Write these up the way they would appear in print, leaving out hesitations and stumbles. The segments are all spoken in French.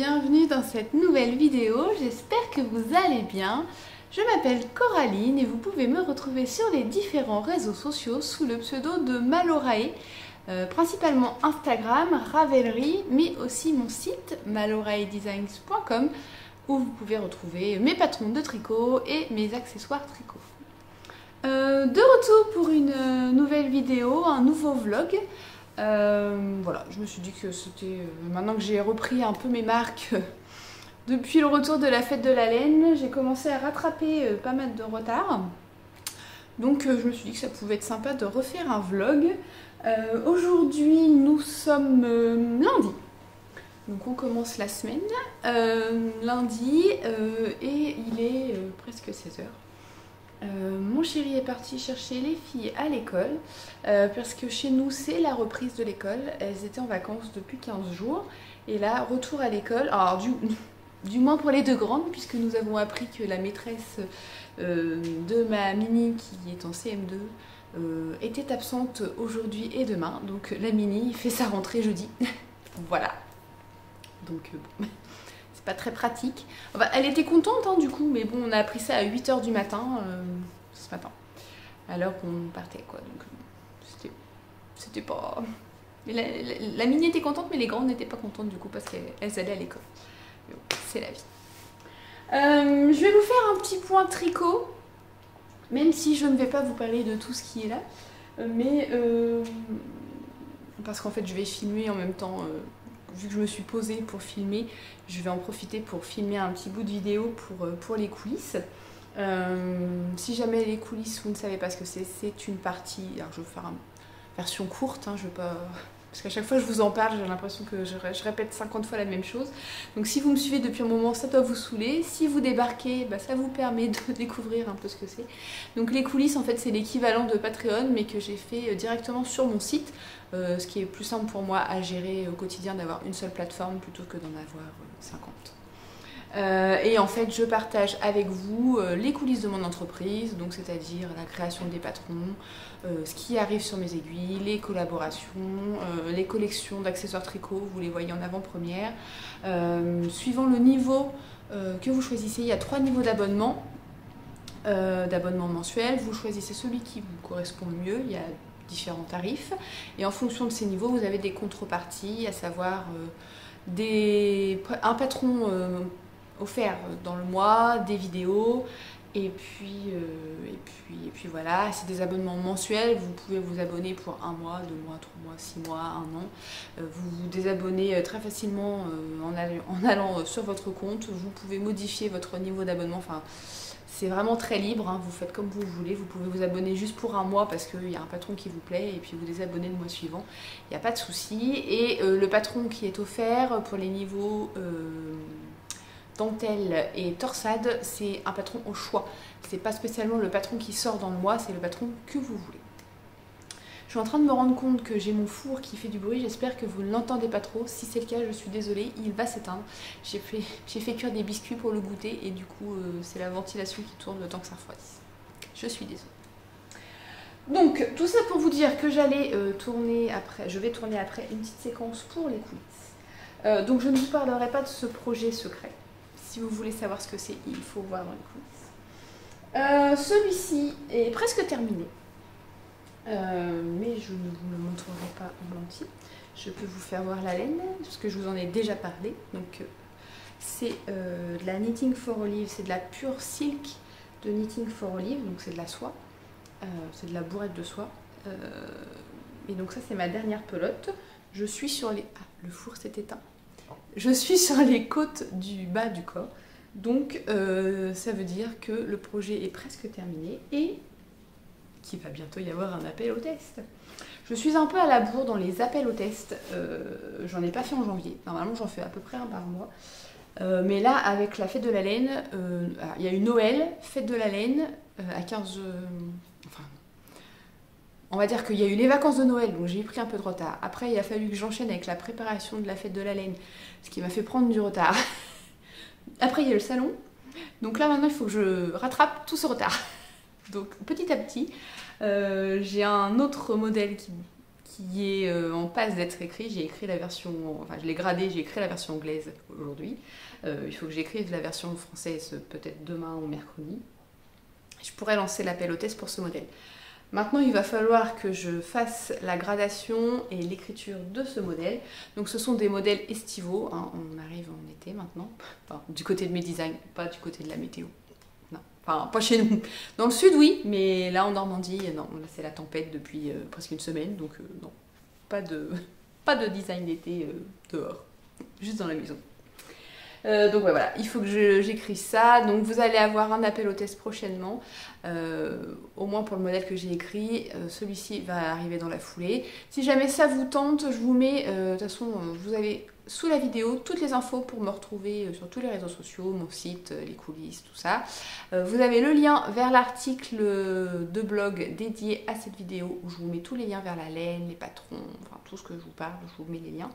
bienvenue dans cette nouvelle vidéo, j'espère que vous allez bien. Je m'appelle Coraline et vous pouvez me retrouver sur les différents réseaux sociaux sous le pseudo de Malorae, principalement Instagram, Ravelry, mais aussi mon site maloraedesigns.com où vous pouvez retrouver mes patrons de tricot et mes accessoires tricot. De retour pour une nouvelle vidéo, un nouveau vlog. Voilà, je me suis dit que c'était... maintenant que j'ai repris un peu mes marques depuis le retour de la fête de la laine, j'ai commencé à rattraper pas mal de retard. Donc je me suis dit que ça pouvait être sympa de refaire un vlog. Aujourd'hui, nous sommes lundi. Donc on commence la semaine. Lundi, et il est presque 16 h. Mon chéri est parti chercher les filles à l'école parce que chez nous c'est la reprise de l'école. Elles étaient en vacances depuis 15 jours et là retour à l'école, alors du moins pour les deux grandes, puisque nous avons appris que la maîtresse de ma mini qui est en CM2 était absente aujourd'hui et demain, donc la mini fait sa rentrée jeudi. Voilà, donc bon. Pas très pratique. Enfin, elle était contente hein, du coup, mais bon, on a appris ça à 8 h du matin ce matin, alors qu'on partait quoi. Donc c'était pas... La mini était contente, mais les grandes n'étaient pas contentes du coup parce qu'elles allaient à l'école. Bon, c'est la vie. Je vais vous faire un petit point tricot, même si je ne vais pas vous parler de tout ce qui est là, mais parce qu'en fait je vais filmer en même temps. Vu que je me suis posée pour filmer, je vais en profiter pour filmer un petit bout de vidéo pour les coulisses. Si jamais les coulisses, vous ne savez pas ce que c'est une partie... Alors je vais faire une version courte, hein, je veux pas... Parce qu'à chaque fois que je vous en parle, j'ai l'impression que je répète 50 fois la même chose. Donc si vous me suivez depuis un moment, ça doit vous saouler. Si vous débarquez, bah, ça vous permet de découvrir un peu ce que c'est. Donc les coulisses, en fait, c'est l'équivalent de Patreon, mais que j'ai fait directement sur mon site. Ce qui est plus simple pour moi à gérer au quotidien, d'avoir une seule plateforme plutôt que d'en avoir 50. Et en fait je partage avec vous les coulisses de mon entreprise, donc c'est-à-dire la création des patrons, ce qui arrive sur mes aiguilles, les collaborations, les collections d'accessoires tricot, vous les voyez en avant-première. Suivant le niveau que vous choisissez, il y a 3 niveaux d'abonnement mensuel, vous choisissez celui qui vous correspond le mieux, il y a différents tarifs, et en fonction de ces niveaux vous avez des contreparties, à savoir un patron offert dans le mois, des vidéos, et puis voilà, c'est des abonnements mensuels. Vous pouvez vous abonner pour 1 mois, 2 mois, 3 mois, 6 mois, 1 an. Vous vous désabonnez très facilement en allant sur votre compte. Vous pouvez modifier votre niveau d'abonnement, enfin c'est vraiment très libre, hein. Vous faites comme vous voulez. Vous pouvez vous abonner juste pour 1 mois parce qu'il y a un patron qui vous plaît, et puis vous désabonnez le mois suivant, il n'y a pas de souci. Et le patron qui est offert pour les niveaux dentelle et torsade, c'est un patron au choix. C'est pas spécialement le patron qui sort dans le mois, c'est le patron que vous voulez. Je suis en train de me rendre compte que j'ai mon four qui fait du bruit, j'espère que vous ne l'entendez pas trop. Si c'est le cas, je suis désolée, il va s'éteindre. J'ai fait cuire des biscuits pour le goûter et du coup c'est la ventilation qui tourne le temps que ça refroidisse. Je suis désolée. Donc tout ça pour vous dire que je vais tourner après une petite séquence pour les coulisses. Donc je ne vous parlerai pas de ce projet secret. Si vous voulez savoir ce que c'est, il faut voir dans les coulisses. Celui-ci est presque terminé, mais je ne vous le montrerai pas en entier. Je peux vous faire voir la laine, parce que je vous en ai déjà parlé. Donc c'est de la Knitting for Olive, c'est de la pure silk de Knitting for Olive, donc c'est de la soie, c'est de la bourrette de soie. Et donc ça c'est ma dernière pelote. Je suis sur les... Ah, le four s'est éteint. Je suis sur les côtes du bas du corps, donc ça veut dire que le projet est presque terminé et qu'il va bientôt y avoir un appel au test. Je suis un peu à la bourre dans les appels au test, j'en ai pas fait en janvier, normalement j'en fais à peu près un par mois. Mais là, avec la fête de la laine, il y a eu Noël, fête de la laine, à 15... Enfin, on va dire qu'il y a eu les vacances de Noël, donc j'ai pris un peu de retard. Après, il a fallu que j'enchaîne avec la préparation de la fête de la laine, ce qui m'a fait prendre du retard. Après, il y a le salon. Donc là, maintenant, il faut que je rattrape tout ce retard. Donc, petit à petit, j'ai un autre modèle qui qui est en passe d'être écrit. J'ai écrit la version, enfin je l'ai gradé, j'ai écrit la version anglaise aujourd'hui. Il faut que j'écrive la version française peut-être demain ou mercredi. Je pourrais lancer l'appel au test pour ce modèle. Maintenant, il va falloir que je fasse la gradation et l'écriture de ce modèle. Donc ce sont des modèles estivaux, hein. On arrive en été maintenant, enfin, du côté de mes designs, pas du côté de la météo. Non, enfin pas chez nous. Dans le sud, oui, mais là en Normandie, non, là c'est la tempête depuis presque une semaine, donc non, pas de design d'été dehors, juste dans la maison. Donc ouais, voilà, il faut que j'écris ça. Donc vous allez avoir un appel au test prochainement, au moins pour le modèle que j'ai écrit. Celui-ci va arriver dans la foulée. Si jamais ça vous tente, je vous mets, de toute façon, vous avez sous la vidéo toutes les infos pour me retrouver sur tous les réseaux sociaux, mon site, les coulisses, tout ça. Vous avez le lien vers l'article de blog dédié à cette vidéo où je vous mets tous les liens vers la laine, les patrons, enfin tout ce que je vous parle, je vous mets les liens.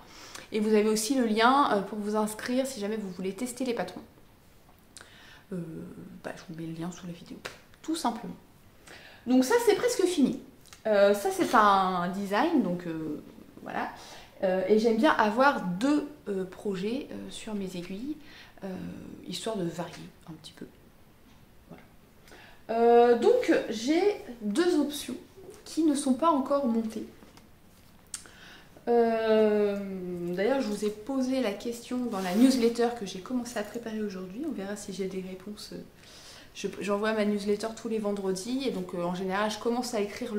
Et vous avez aussi le lien pour vous inscrire si jamais vous voulez tester les patrons. Je vous mets le lien sous la vidéo, tout simplement. Donc ça c'est presque fini. Ça c'est un design, donc voilà. Et j'aime bien avoir deux projets sur mes aiguilles, histoire de varier un petit peu. Voilà. Donc j'ai deux options qui ne sont pas encore montées. D'ailleurs, je vous ai posé la question dans la newsletter que j'ai commencé à préparer aujourd'hui. On verra si j'ai des réponses. J'envoie ma newsletter tous les vendredis et donc en général, je commence à écrire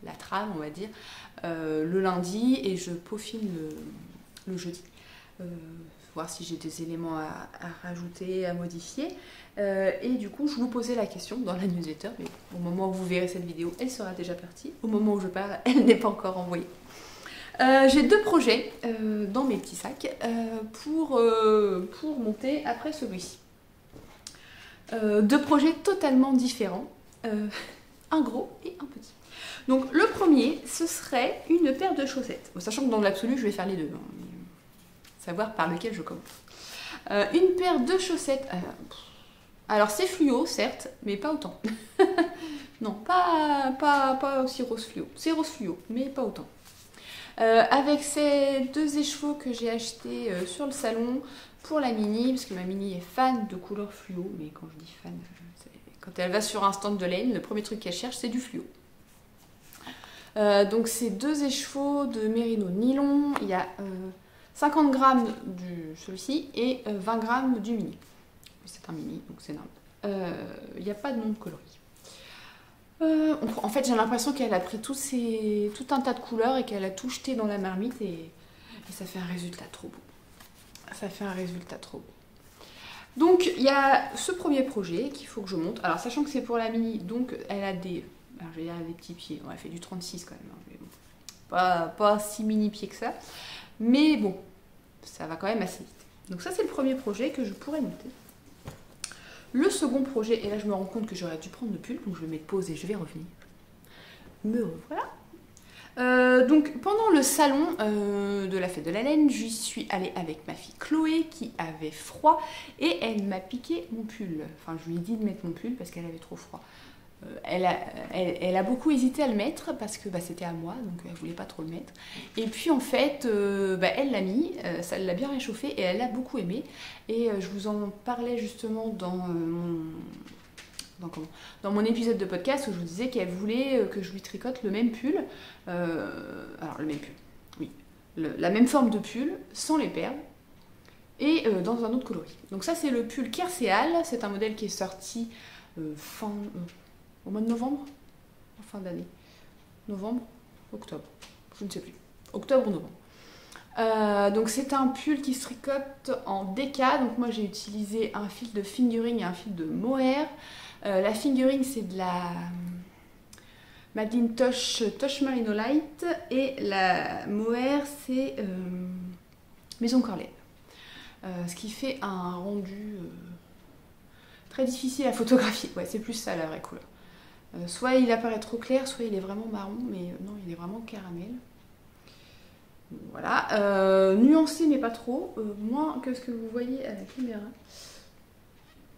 la trame, on va dire, le lundi et je peaufine le jeudi. Voir si j'ai des éléments à rajouter, à modifier. Et du coup, je vous posais la question dans la newsletter, mais au moment où vous verrez cette vidéo, elle sera déjà partie. Au moment où je parle, elle n'est pas encore envoyée. J'ai deux projets dans mes petits sacs pour monter après celui-ci. Deux projets totalement différents, un gros et un petit. Donc le premier, ce serait une paire de chaussettes. Bon, sachant que dans l'absolu, je vais faire les deux. Hein, savoir par lequel je commence. Une paire de chaussettes. Alors c'est fluo, certes, mais pas autant. Non, pas aussi rose fluo. C'est rose fluo, mais pas autant. Avec ces deux écheveaux que j'ai achetés sur le salon pour la Mini, parce que ma Mini est fan de couleurs fluo, mais quand je dis fan, quand elle va sur un stand de laine, le premier truc qu'elle cherche c'est du fluo. Donc ces deux écheveaux de Merino nylon, il y a 50 grammes de celui-ci et 20 grammes du Mini. C'est un Mini, donc c'est normal. Il n'y a pas de nom de coloris. En fait, j'ai l'impression qu'elle a pris tout un tas de couleurs et qu'elle a tout jeté dans la marmite et ça fait un résultat trop beau. Ça fait un résultat trop beau. Donc, il y a ce premier projet qu'il faut que je monte. Alors, sachant que c'est pour la Mini, donc elle a des... Alors, je vais dire des petits pieds. On a fait du 36 quand même. Hein, mais bon. Pas si mini pieds que ça. Mais bon, ça va quand même assez vite. Donc ça, c'est le premier projet que je pourrais monter. Le second projet, et là je me rends compte que j'aurais dû prendre le pull, donc je vais mettre pause et je vais revenir. Me revoilà. Donc pendant le salon de la fête de la laine, j'y suis allée avec ma fille Chloé qui avait froid et elle m'a piqué mon pull. Enfin je lui ai dit de mettre mon pull parce qu'elle avait trop froid. Elle a beaucoup hésité à le mettre parce que c'était à moi, donc elle voulait pas trop le mettre. Et puis en fait, elle l'a mis, ça l'a bien réchauffé et elle l'a beaucoup aimé. Et je vous en parlais justement dans mon épisode de podcast où je vous disais qu'elle voulait que je lui tricote le même pull. Alors le même pull, oui. La même forme de pull, sans les perles. Et dans un autre coloris. Donc ça c'est le pull Kerséal, c'est un modèle qui est sorti au mois de novembre, en fin d'année. Novembre, octobre, je ne sais plus. Octobre ou novembre. Donc c'est un pull qui se tricote en DK. Donc moi j'ai utilisé un fil de fingering et un fil de mohair. La fingering c'est de la Madeline Tosh Merino Light et la mohair c'est Maison Corlay. Ce qui fait un rendu très difficile à photographier. Ouais, c'est plus ça la vraie couleur. Soit il apparaît trop clair, soit il est vraiment marron, mais non, il est vraiment caramel. Voilà. Nuancé, mais pas trop. Moins que ce que vous voyez à la caméra.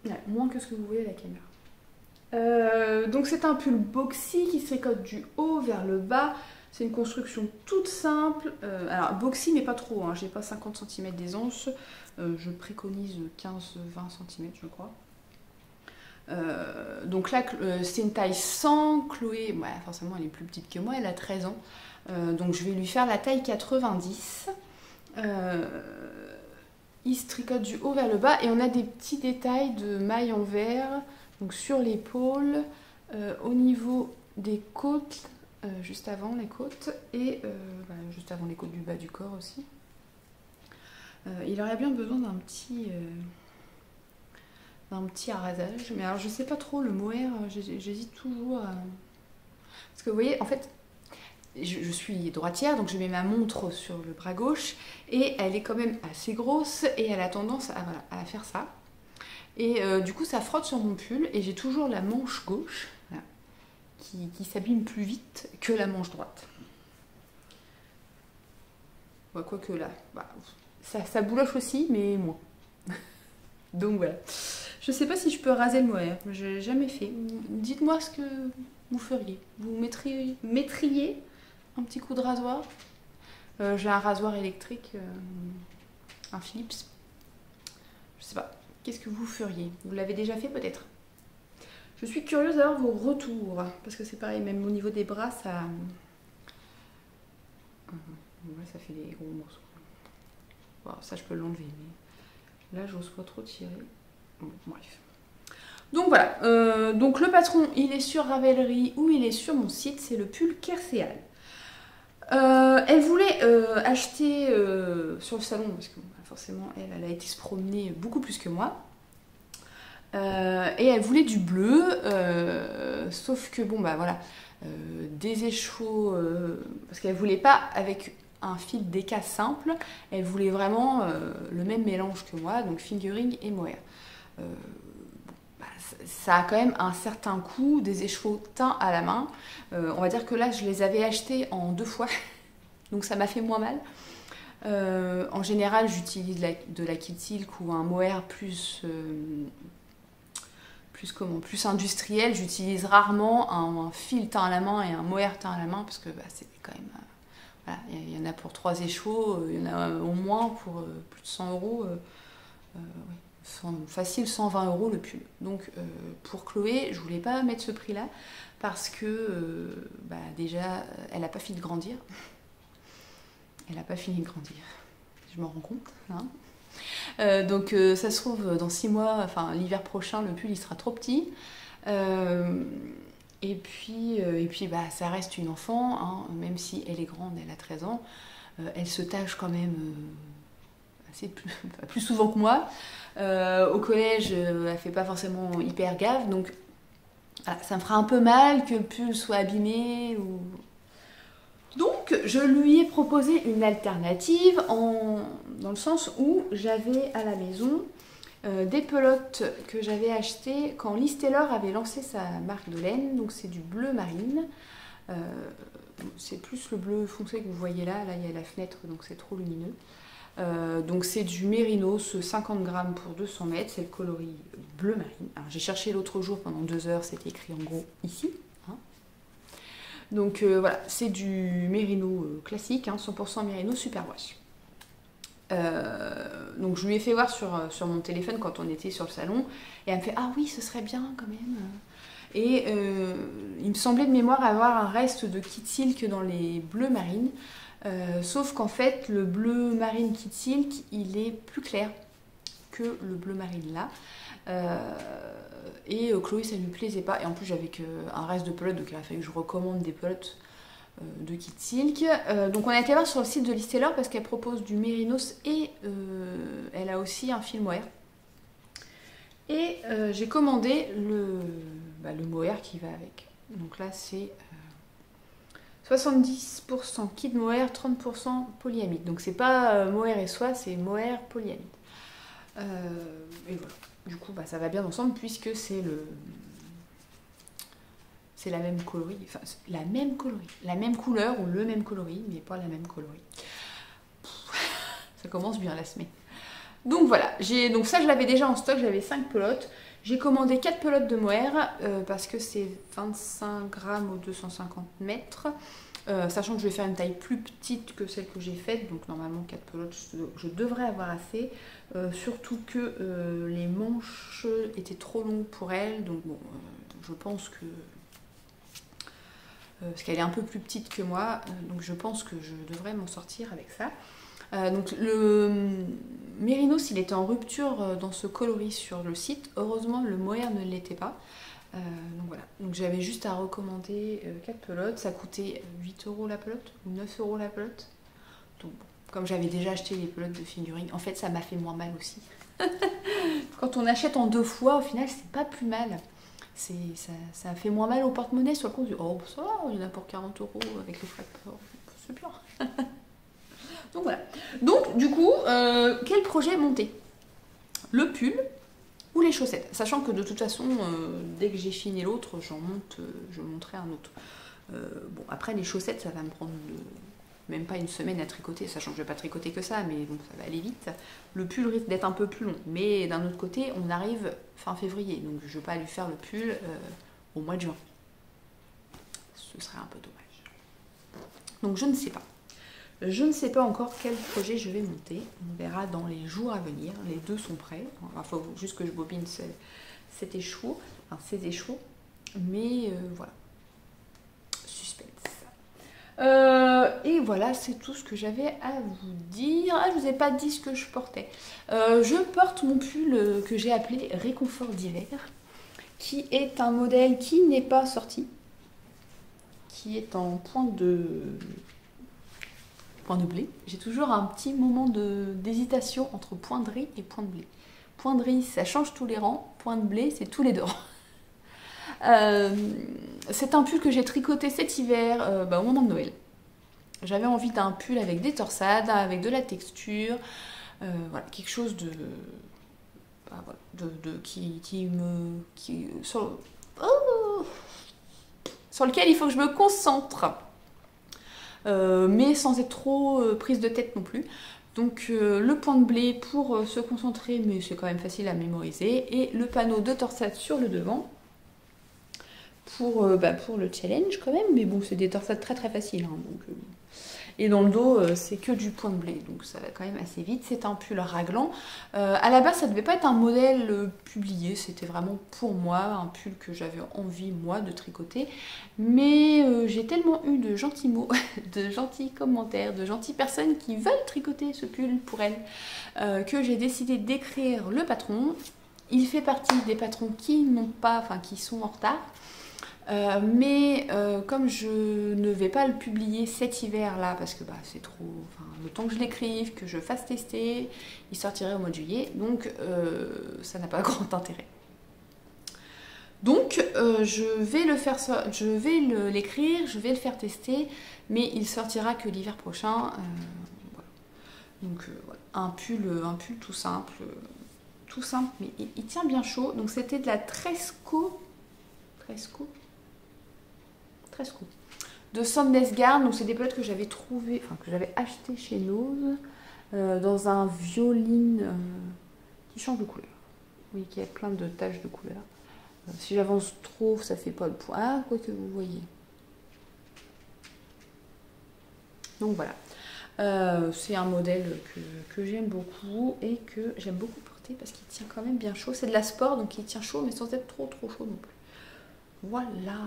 Ouais, moins que ce que vous voyez à la caméra. Donc c'est un pull boxy qui se tricote du haut vers le bas. C'est une construction toute simple. Alors boxy mais pas trop, hein. J'ai pas 50 cm d'aisance. Je préconise 15-20 cm je crois. Donc là c'est une taille 100. Chloé, ouais, forcément elle est plus petite que moi, elle a 13 ans. Donc je vais lui faire la taille 90. Il se tricote du haut vers le bas et on a des petits détails de mailles en vert, donc sur l'épaule, au niveau des côtes, juste avant les côtes et juste avant les côtes du bas du corps aussi. Il aurait bien besoin d'un petit arrasage, mais alors je sais pas trop le mohair, j'hésite toujours à... Parce que vous voyez, en fait, je suis droitière, donc je mets ma montre sur le bras gauche et elle est quand même assez grosse et elle a tendance à faire ça. Et du coup, ça frotte sur mon pull et j'ai toujours la manche gauche voilà, qui s'abîme plus vite que la manche droite. Ouais, quoique là, ça bouloche aussi, mais moins. Donc voilà. Je sais pas si je peux raser le mohair, j'ai jamais fait. Dites-moi ce que vous feriez. Vous mettriez un petit coup de rasoir. J'ai un rasoir électrique, un Philips. Je sais pas. Qu'est-ce que vous feriez? Vous l'avez déjà fait peut-être? Je suis curieuse d'avoir vos retours. Parce que c'est pareil, même au niveau des bras, ça... Ouais, ça fait des gros morceaux. Bon, ça, je peux l'enlever. Mais là, j'ose pas trop tirer. Bon, bref. Donc voilà. Donc le patron, il est sur Ravelry ou il est sur mon site. C'est le pull Kerséal. Elle voulait acheter sur le salon, parce que forcément elle a été se promener beaucoup plus que moi. Et elle voulait du bleu, sauf que bon bah voilà, des échevaux, parce qu'elle voulait pas avec un fil déca simple, elle voulait vraiment le même mélange que moi, donc fingering et mohair. Ça a quand même un certain coût, des écheveaux teints à la main. On va dire que là, je les avais achetés en 2 fois, donc ça m'a fait moins mal. En général, j'utilise de la kit silk ou un mohair plus industriel. J'utilise rarement un fil teint à la main et un mohair teint à la main parce que c'est quand même... voilà, il y en a pour 3 écheveaux, il y en a au moins pour plus de 100 €. Facile 120 € le pull. Donc pour Chloé, je voulais pas mettre ce prix là parce que déjà elle n'a pas fini de grandir. Elle n'a pas fini de grandir. Je m'en rends compte. Hein. Donc ça se trouve dans 6 mois, enfin l'hiver prochain, le pull il sera trop petit. Et puis ça reste une enfant, hein, même si elle est grande, elle a 13 ans. Elle se tâche quand même plus souvent que moi. Au collège, elle fait pas forcément hyper gaffe, donc ça me fera un peu mal que le pull soit abîmé. Donc je lui ai proposé une alternative dans le sens où j'avais à la maison des pelotes que j'avais achetées quand Liz Taylor avait lancé sa marque de laine, donc c'est du bleu marine. C'est plus le bleu foncé que vous voyez là, il y a la fenêtre donc c'est trop lumineux. Donc c'est du mérinos, 50 grammes pour 200 mètres, c'est le coloris bleu marine. J'ai cherché l'autre jour pendant 2 heures, c'était écrit en gros ici. Hein. Donc voilà, c'est du mérino classique, hein, 100% mérino superwash. Donc je lui ai fait voir sur mon téléphone quand on était sur le salon, et elle me fait « Ah oui, ce serait bien quand même ». Et il me semblait de mémoire avoir un reste de kit silk dans les bleus marines. Sauf qu'en fait, le bleu marine kit silk, il est plus clair que le bleu marine là. Et Chloé, ça lui plaisait pas. Et en plus, j'avais qu'un reste de pelote, donc il a fallu que je recommande des pelotes de kit silk. Donc on a été voir sur le site de Liz Taylor parce qu'elle propose du mérinos et elle a aussi un fil mohair. Et j'ai commandé le mohair qui va avec. Donc là, c'est... 70% kit mohair, 30% polyamide. Donc c'est pas mohair et soie, c'est mohair polyamide. Et voilà. Du coup, ça va bien ensemble puisque c'est la même coloris. Enfin, la même coloris. La même couleur ou le même coloris, mais pas la même coloris. Ça commence bien la semaine. Donc voilà. Donc ça, je l'avais déjà en stock. J'avais 5 pelotes. J'ai commandé 4 pelotes de mohair parce que c'est 25 grammes ou 250 mètres. Sachant que je vais faire une taille plus petite que celle que j'ai faite, donc normalement 4 pelotes je devrais avoir assez, surtout que les manches étaient trop longues pour elle, donc bon, je pense que parce qu'elle est un peu plus petite que moi, donc je pense que je devrais m'en sortir avec ça. Donc le Mérinos, il était en rupture dans ce coloris sur le site, heureusement le mohair ne l'était pas. Donc voilà, donc j'avais juste à recommander 4 pelotes, ça coûtait 8 € la pelote ou 9 € la pelote. Donc bon, comme j'avais déjà acheté les pelotes de figurines, en fait ça m'a fait moins mal aussi. Quand on achète en 2 fois, au final c'est pas plus mal. Ça fait moins mal au porte-monnaie sur le compte. Oh ça va, il y en a pour 40 € avec les frais de port, c'est bien. Donc voilà. Donc du coup, quel projet monter? Le pull ou les chaussettes, sachant que de toute façon, dès que j'ai fini l'autre, je monterai un autre. Bon, après les chaussettes, ça va me prendre même pas une semaine à tricoter, sachant que je vais pas tricoter que ça, mais bon, ça va aller vite. Le pull risque d'être un peu plus long, mais d'un autre côté, on arrive fin février, donc je vais pas lui faire le pull au mois de juin. Ce serait un peu dommage. Donc je ne sais pas. Je ne sais pas encore quel projet je vais monter. On verra dans les jours à venir. Les deux sont prêts. Il faut juste que je bobine cet échoua. Enfin, ces échoues. Mais voilà. Suspense. Et voilà, c'est tout ce que j'avais à vous dire. Ah, je vous ai pas dit ce que je portais. Je porte mon pull que j'ai appelé Réconfort d'hiver, qui est un modèle qui n'est pas sorti, qui est en pointe de blé. J'ai toujours un petit moment d'hésitation entre point de riz et point de blé. Point de riz, ça change tous les rangs. Point de blé, c'est tous les 2 rangs. C'est un pull que j'ai tricoté cet hiver au moment de Noël. J'avais envie d'un pull avec des torsades, avec de la texture, voilà, quelque chose sur lequel il faut que je me concentre. Mais sans être trop prise de tête non plus. Donc le point de blé pour se concentrer, mais c'est quand même facile à mémoriser, et le panneau de torsade sur le devant pour le challenge quand même, mais bon c'est des torsades très très faciles, hein, donc, et dans le dos c'est que du point de blé, donc ça va quand même assez vite. C'est un pull raglan. À la base ça devait pas être un modèle publié, c'était vraiment pour moi un pull que j'avais envie moi de tricoter, mais j'ai tellement eu de gentils mots, de gentils commentaires, de gentilles personnes qui veulent tricoter ce pull pour elles, que j'ai décidé d'écrire le patron. Il fait partie des patrons qui sont en retard. Mais comme je ne vais pas le publier cet hiver là parce que c'est trop, le temps que je l'écrive, que je fasse tester, il sortirait au mois de juillet, donc ça n'a pas grand intérêt. Donc je vais l'écrire, je vais le faire tester, mais il sortira que l'hiver prochain. Voilà. Donc voilà. Un pull tout simple, mais il tient bien chaud. Donc c'était de la Tresco de Sandnesgarn. Donc c'est des pelotes que j'avais trouvées, que j'avais achetées chez Nose, dans un violine qui change de couleur. Oui, qui a plein de taches de couleur. Si j'avance trop, ça fait pas le point. Ah, quoi que vous voyez. Donc voilà. C'est un modèle que j'aime beaucoup et que j'aime beaucoup porter parce qu'il tient quand même bien chaud. C'est de la sport, donc il tient chaud, mais sans être trop chaud non plus. Voilà.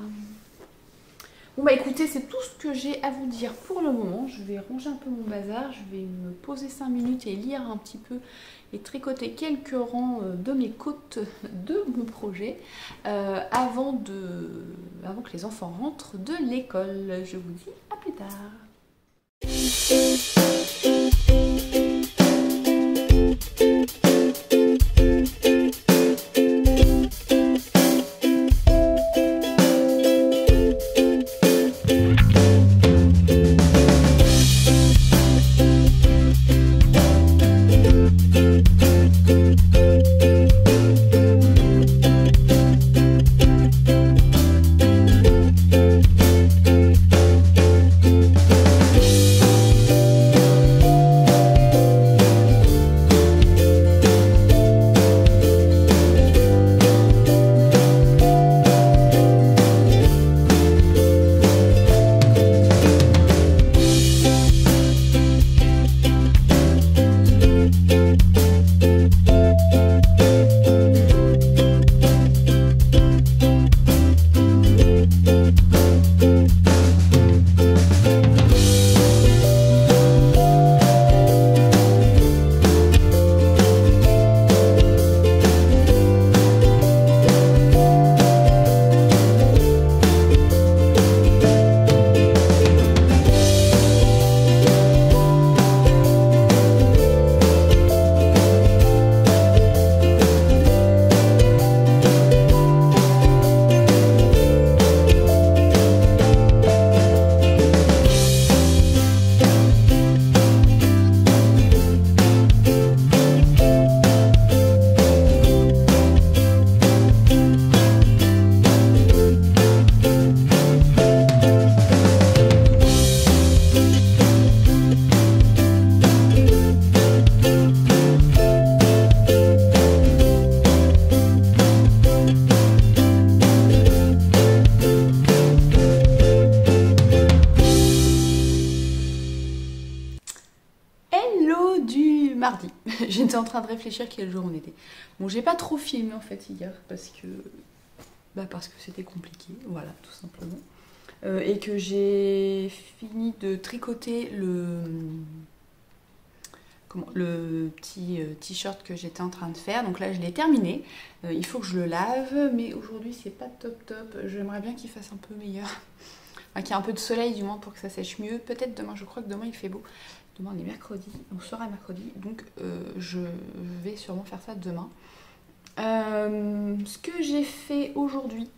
Bon écoutez, c'est tout ce que j'ai à vous dire pour le moment. Je vais ranger un peu mon bazar, je vais me poser 5 minutes et lire un petit peu et tricoter quelques rangs de mes côtes de mon projet avant que les enfants rentrent de l'école. Je vous dis à plus tard. J'étais en train de réfléchir quel jour on était. Bon, j'ai pas trop filmé en fait hier parce que c'était compliqué, voilà, tout simplement. Et que j'ai fini de tricoter le petit t-shirt que j'étais en train de faire. Donc là, je l'ai terminé. Il faut que je le lave, mais aujourd'hui, c'est pas top top. J'aimerais bien qu'il fasse un peu meilleur. Enfin, qu'il y ait un peu de soleil du moins pour que ça sèche mieux. Peut-être demain, je crois que demain il fait beau. Demain on est mercredi, on sera mercredi, donc je vais sûrement faire ça demain. Ce que j'ai fait aujourd'hui,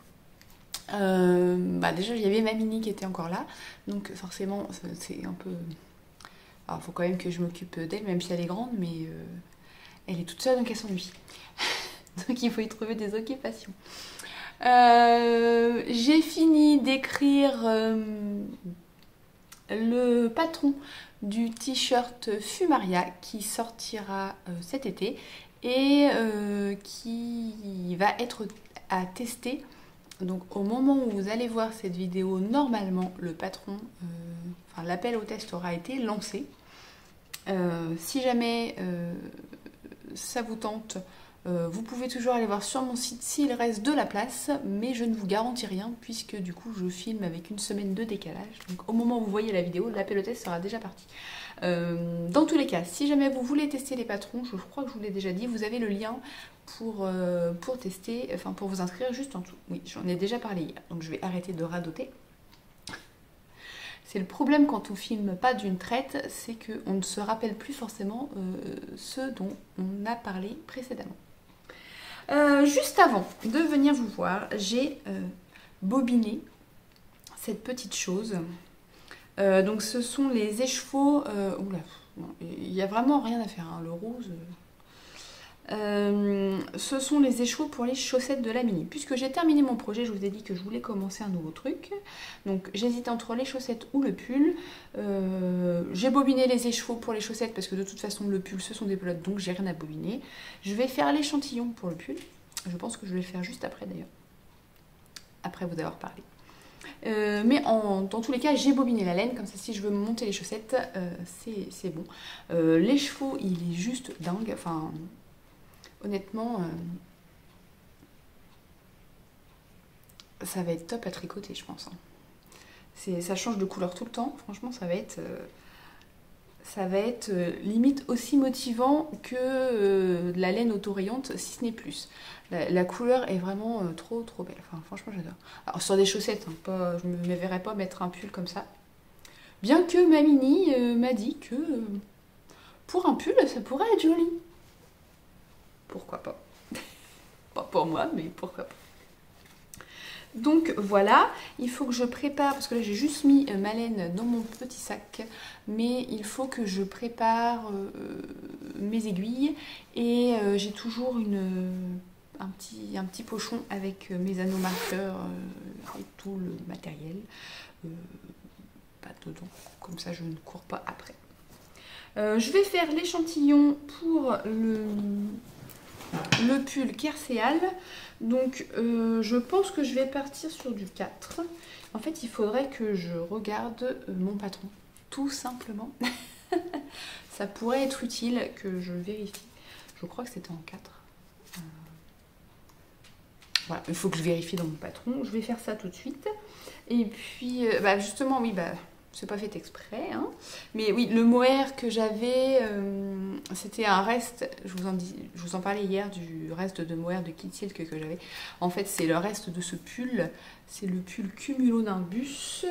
déjà il y avait ma mini qui était encore là, donc forcément c'est un peu... Alors il faut quand même que je m'occupe d'elle, même si elle est grande, mais elle est toute seule donc elle s'ennuie. Donc il faut y trouver des occupations. J'ai fini d'écrire le patron du t-shirt Fumaria qui sortira cet été et qui va être à tester. Donc au moment où vous allez voir cette vidéo, normalement le patron, l'appel au test aura été lancé. Si jamais ça vous tente, vous pouvez toujours aller voir sur mon site s'il reste de la place, mais je ne vous garantis rien puisque du coup je filme avec une semaine de décalage. Donc au moment où vous voyez la vidéo, l'appel au test sera déjà parti. Dans tous les cas, si jamais vous voulez tester les patrons, je crois que je vous l'ai déjà dit, vous avez le lien pour tester, pour vous inscrire juste en dessous. Oui, j'en ai déjà parlé hier, donc je vais arrêter de radoter. C'est le problème quand on filme pas d'une traite, c'est qu'on ne se rappelle plus forcément ce dont on a parlé précédemment. Juste avant de venir vous voir, j'ai bobiné cette petite chose. Donc ce sont les écheveaux. Oula, il n'y a vraiment rien à faire, hein, le rose. Ce sont les écheveaux pour les chaussettes de la mini. Puisque j'ai terminé mon projet, je vous ai dit que je voulais commencer un nouveau truc. Donc j'hésite entre les chaussettes ou le pull. J'ai bobiné les écheveaux pour les chaussettes parce que de toute façon le pull ce sont des pelotes, donc j'ai rien à bobiner. Je vais faire l'échantillon pour le pull. Je pense que je vais le faire juste après d'ailleurs. Après vous avoir parlé. Mais dans tous les cas, j'ai bobiné la laine, comme ça si je veux monter les chaussettes, c'est bon. L'écheveau, il est juste dingue. Enfin, honnêtement, ça va être top à tricoter, je pense. Ça change de couleur tout le temps. Franchement, ça va être limite aussi motivant que de la laine autorayante, si ce n'est plus. La couleur est vraiment trop belle. Enfin, franchement, j'adore. Alors, sur des chaussettes, hein, je ne me verrais pas mettre un pull comme ça. Bien que ma mini m'a dit que pour un pull, ça pourrait être joli. Pourquoi pas? Pas pour moi, mais pourquoi pas. Donc voilà, il faut que je prépare, parce que là j'ai juste mis ma laine dans mon petit sac, mais il faut que je prépare mes aiguilles et j'ai toujours un petit pochon avec mes anneaux marqueurs et tout le matériel, pas dedans, comme ça je ne cours pas après. Je vais faire l'échantillon pour le pull Kerséal. Donc je pense que je vais partir sur du 4. En fait il faudrait que je regarde mon patron, tout simplement. Ça pourrait être utile que je vérifie. Je crois que c'était en 4. Voilà, il faut que je vérifie dans mon patron. Je vais faire ça tout de suite. Et puis justement oui c'est pas fait exprès, hein. Mais oui, le mohair que j'avais, c'était un reste, je vous en parlais hier du reste de mohair de Kid Silk que j'avais. En fait, c'est le reste de ce pull, c'est le pull Cumulonimbus.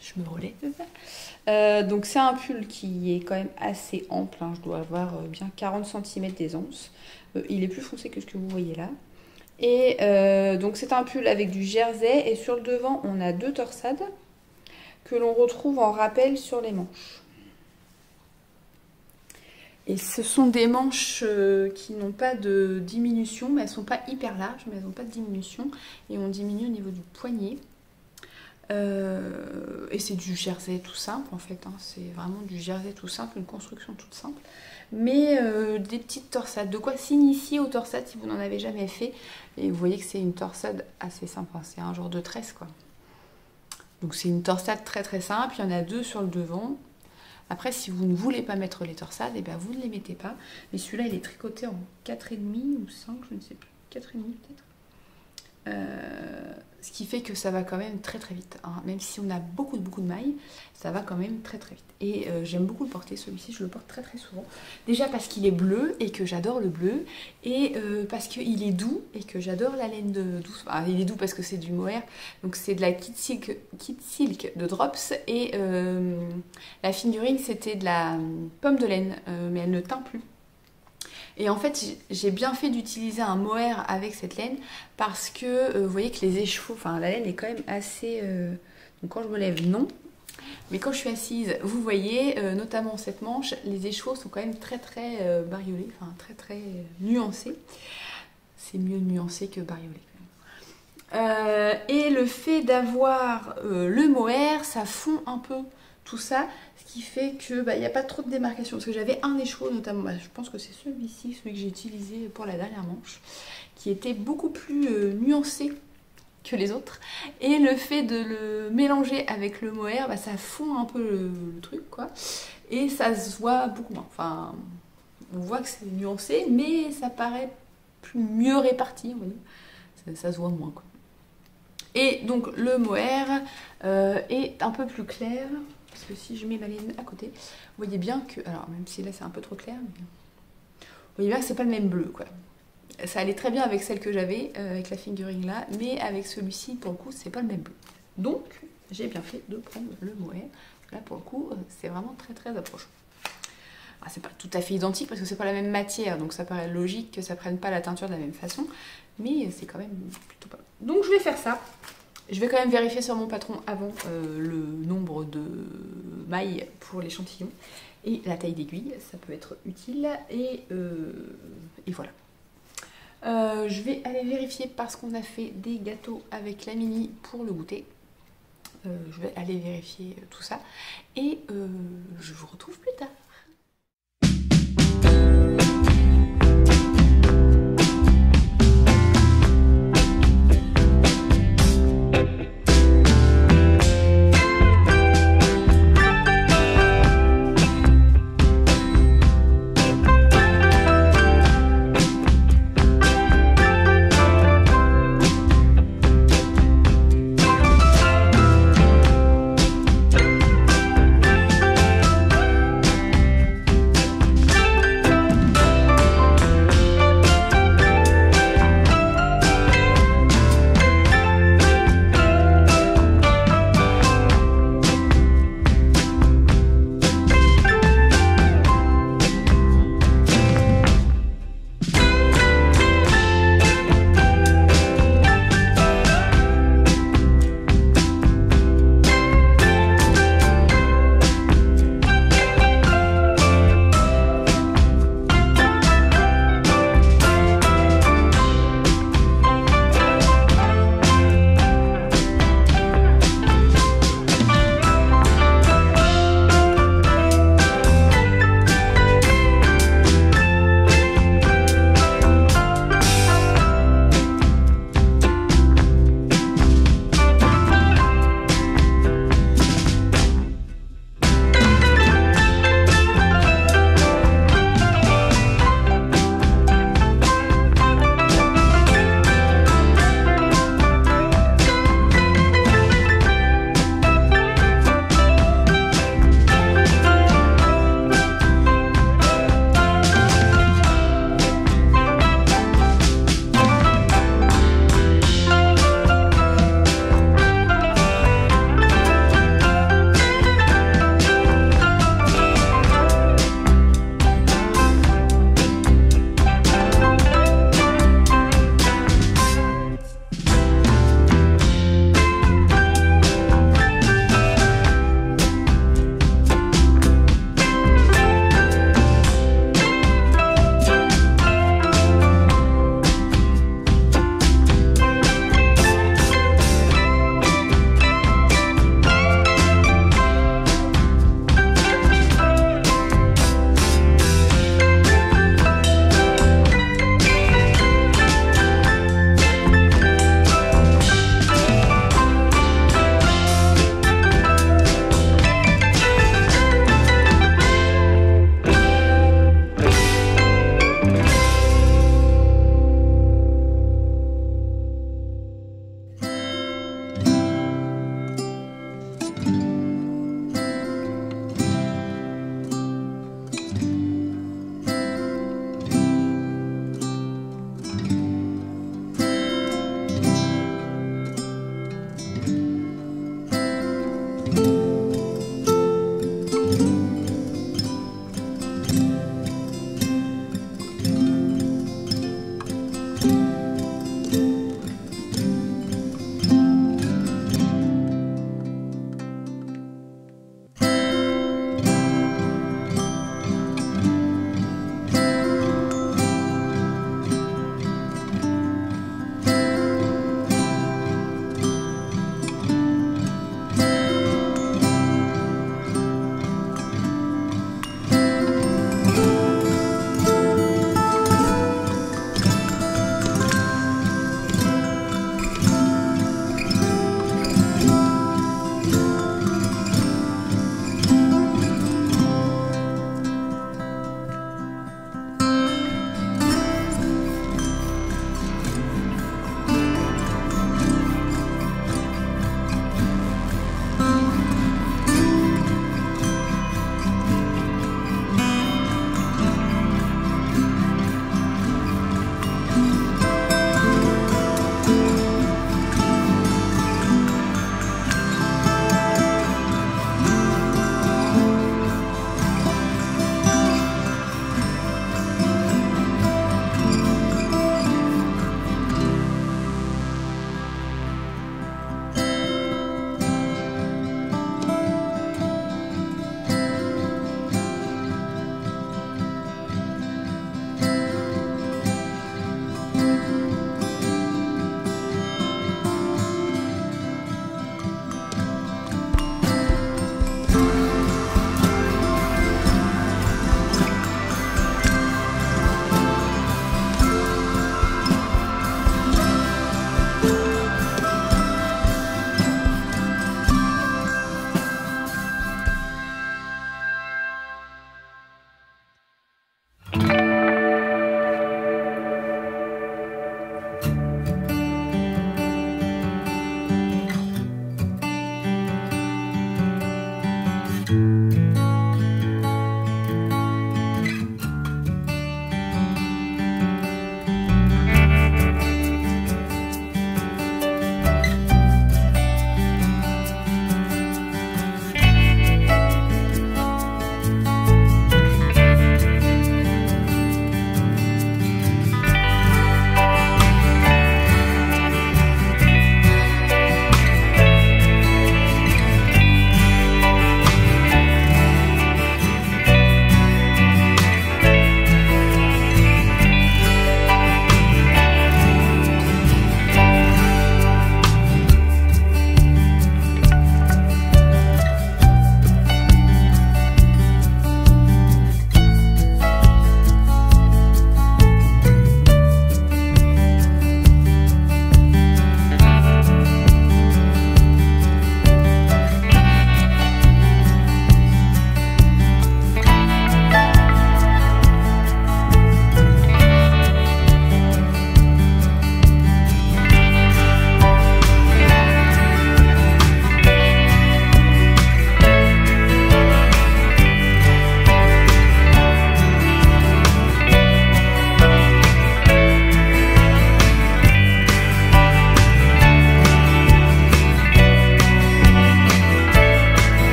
Je me relève. Donc c'est un pull qui est quand même assez ample, hein. Je dois avoir bien 40 cm d'aisance. Il est plus foncé que ce que vous voyez là. Et donc c'est un pull avec du jersey et sur le devant, on a 2 torsades que l'on retrouve en rappel sur les manches. Et ce sont des manches qui n'ont pas de diminution, mais elles ne sont pas hyper larges, mais elles n'ont pas de diminution. Et on diminue au niveau du poignet. Et c'est du jersey tout simple en fait, hein. C'est vraiment du jersey tout simple, une construction toute simple. Mais des petites torsades, de quoi s'initier aux torsades si vous n'en avez jamais fait. Et vous voyez que c'est une torsade assez simple, hein. C'est un genre de tresse quoi. Donc c'est une torsade très très simple, il y en a 2 sur le devant. Après, si vous ne voulez pas mettre les torsades, et bien vous ne les mettez pas. Mais celui-là, il est tricoté en 4,5 ou 5, je ne sais plus. 4,5 peut-être. Ce qui fait que ça va quand même très très vite, hein. Même si on a beaucoup de mailles, ça va quand même très très vite. Et j'aime beaucoup le porter, celui-ci, je le porte très très souvent. Déjà parce qu'il est bleu et que j'adore le bleu, et parce qu'il est doux et que j'adore la laine douce. Enfin, il est doux parce que c'est du mohair, donc c'est de la Kid Silk de Drops, et la fingering c'était de la pomme de laine, mais elle ne teint plus. Et en fait, j'ai bien fait d'utiliser un mohair avec cette laine parce que vous voyez que les écheveaux, enfin la laine est quand même assez... donc quand je me lève, non. Mais quand je suis assise, vous voyez, notamment cette manche, les écheveaux sont quand même très très bariolés, enfin très très nuancés. C'est mieux nuancé que bariolé. Et le fait d'avoir le mohair, ça fond un peu tout ça, ce qui fait que il n'y a pas trop de démarcation. Parce que j'avais un écheveau notamment, je pense que c'est celui-ci, celui que j'ai utilisé pour la dernière manche, qui était beaucoup plus nuancé que les autres. Et le fait de le mélanger avec le mohair, ça fond un peu le truc, quoi. Et ça se voit beaucoup moins. Enfin, on voit que c'est nuancé, mais ça paraît mieux réparti, on va dire. Ça se voit moins, quoi. Et donc le mohair est un peu plus clair. Parce que si je mets ma laine à côté, vous voyez bien que... Alors, même si là, c'est un peu trop clair, mais... Vous voyez bien que c'est pas le même bleu, quoi. Ça allait très bien avec celle que j'avais, avec la fingering là, mais avec celui-ci, pour le coup, c'est pas le même bleu. Donc, j'ai bien fait de prendre le mohair. Là, pour le coup, c'est vraiment très, très approchant. Alors, c'est pas tout à fait identique, parce que c'est pas la même matière, donc ça paraît logique que ça prenne pas la teinture de la même façon, mais c'est quand même plutôt pas mal. Donc, je vais faire ça. Je vais quand même vérifier sur mon patron avant le nombre de mailles pour l'échantillon et la taille d'aiguille, ça peut être utile. Et voilà. Je vais aller vérifier parce qu'on a fait des gâteaux avec la Mini pour le goûter. Je vais aller vérifier tout ça et je vous retrouve plus tard.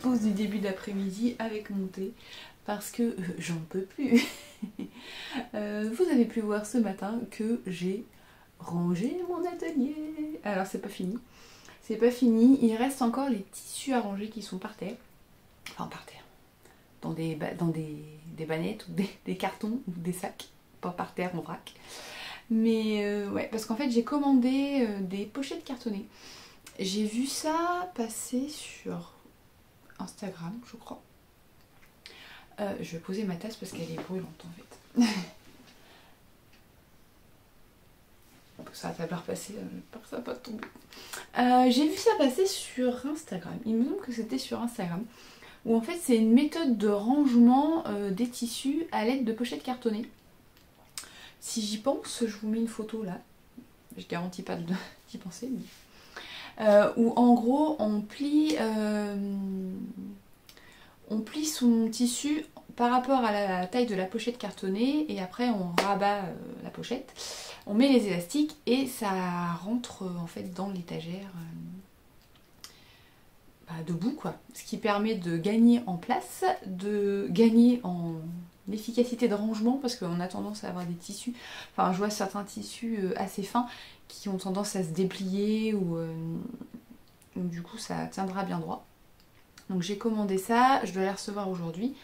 pause du début d'après-midi avec mon thé parce que j'en peux plus. Vous avez pu voir ce matin que j'ai rangé mon atelier. Alors c'est pas fini. C'est pas fini. Il reste encore les tissus à ranger qui sont par terre. Enfin par terre. Dans des bannettes ou des cartons ou des sacs. Pas par terre en vrac. Mais ouais, parce qu'en fait j'ai commandé des pochettes cartonnées. J'ai vu ça passer sur Instagram, je crois. Je vais poser ma tasse parce qu'elle est brûlante en fait. Ça va falloir passer, j'espère que ça va pas tomber. J'ai vu ça passer sur Instagram. Il me semble que c'était sur Instagram. Où en fait c'est une méthode de rangement des tissus à l'aide de pochettes cartonnées. Si j'y pense, je vous mets une photo là. Je garantis pas d'y penser. Mais... où en gros on plie son tissu par rapport à la taille de la pochette cartonnée et après on rabat la pochette, on met les élastiques et ça rentre en fait dans l'étagère debout quoi. Ce qui permet de gagner en place, de gagner en efficacité de rangement parce qu'on a tendance à avoir des tissus, enfin je vois certains tissus assez fins qui ont tendance à se déplier ou du coup ça tiendra bien droit. Donc j'ai commandé ça, je dois les recevoir aujourd'hui.